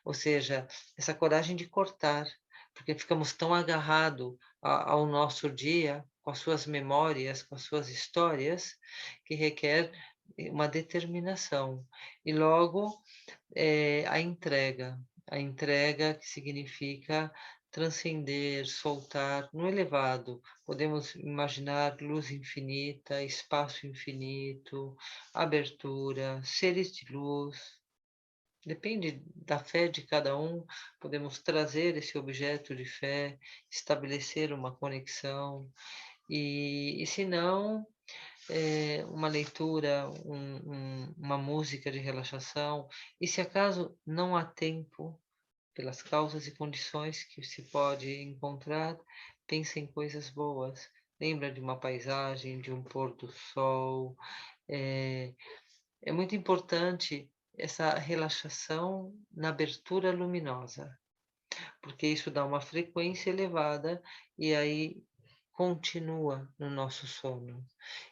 Ou seja, essa coragem de cortar, porque ficamos tão agarrados ao nosso dia, com as suas memórias, com as suas histórias, que requer uma determinação. E logo a entrega que significa transcender, soltar no elevado. Podemos imaginar luz infinita, espaço infinito, abertura, seres de luz. Depende da fé de cada um, podemos trazer esse objeto de fé, estabelecer uma conexão, e se não, uma leitura, uma música de relaxação, e se acaso não há tempo, pelas causas e condições que se pode encontrar, pense em coisas boas. Lembra de uma paisagem, de um pôr do sol. É, é muito importante essa relaxação na abertura luminosa, porque isso dá uma frequência elevada e aí continua no nosso sono.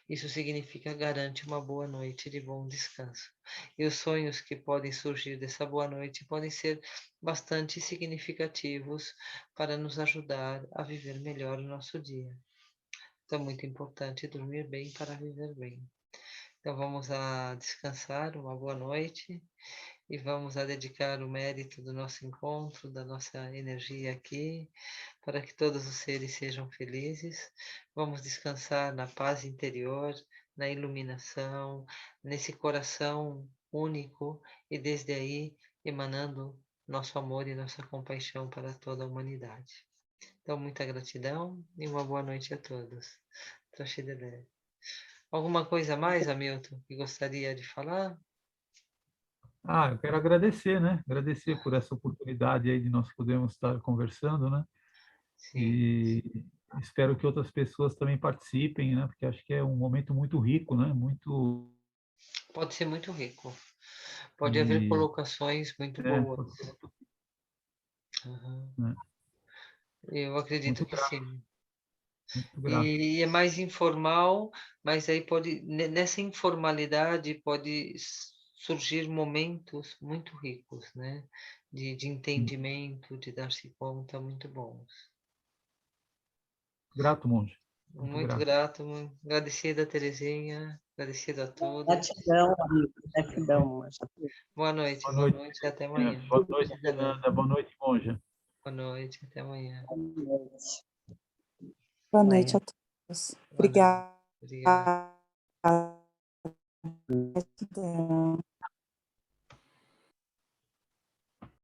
Isso significa garante uma boa noite de bom descanso. E os sonhos que podem surgir dessa boa noite podem ser bastante significativos para nos ajudar a viver melhor o nosso dia. Então, é muito importante dormir bem para viver bem. Então, vamos a descansar, uma boa noite, e vamos a dedicar o mérito do nosso encontro, da nossa energia aqui, para que todos os seres sejam felizes. Vamos descansar na paz interior, na iluminação, nesse coração único e desde aí emanando nosso amor e nossa compaixão para toda a humanidade. Então, muita gratidão e uma boa noite a todos. Toshidele. Alguma coisa a mais, Hamilton, que gostaria de falar? Eu quero agradecer, né? Agradecer por essa oportunidade aí de nós podermos estar conversando, né? Sim, E espero que outras pessoas também participem, né? Porque acho que é um momento muito rico, né? Muito pode ser muito rico. Pode haver e colocações muito boas. pode ser muito, Uhum. né? Eu acredito Muito que grato, sim. muito grato. E é mais informal, mas aí pode, nessa informalidade pode surgir momentos muito ricos, né? De entendimento, de dar-se conta, muito bons. Grato, monge. Muito Muito grato. grato, agradecida, Terezinha, agradecido a todos. Gratidão, amigo. Gratidão, Márcia. Boa Boa noite, noite, até Fernanda. amanhã. Boa noite, Toshidele. Fernanda. Boa noite, monja. Boa noite, até amanhã. Boa noite. Boa noite Amanhã. a todos. Boa noite. Obrigada. Obrigado. Gratidão.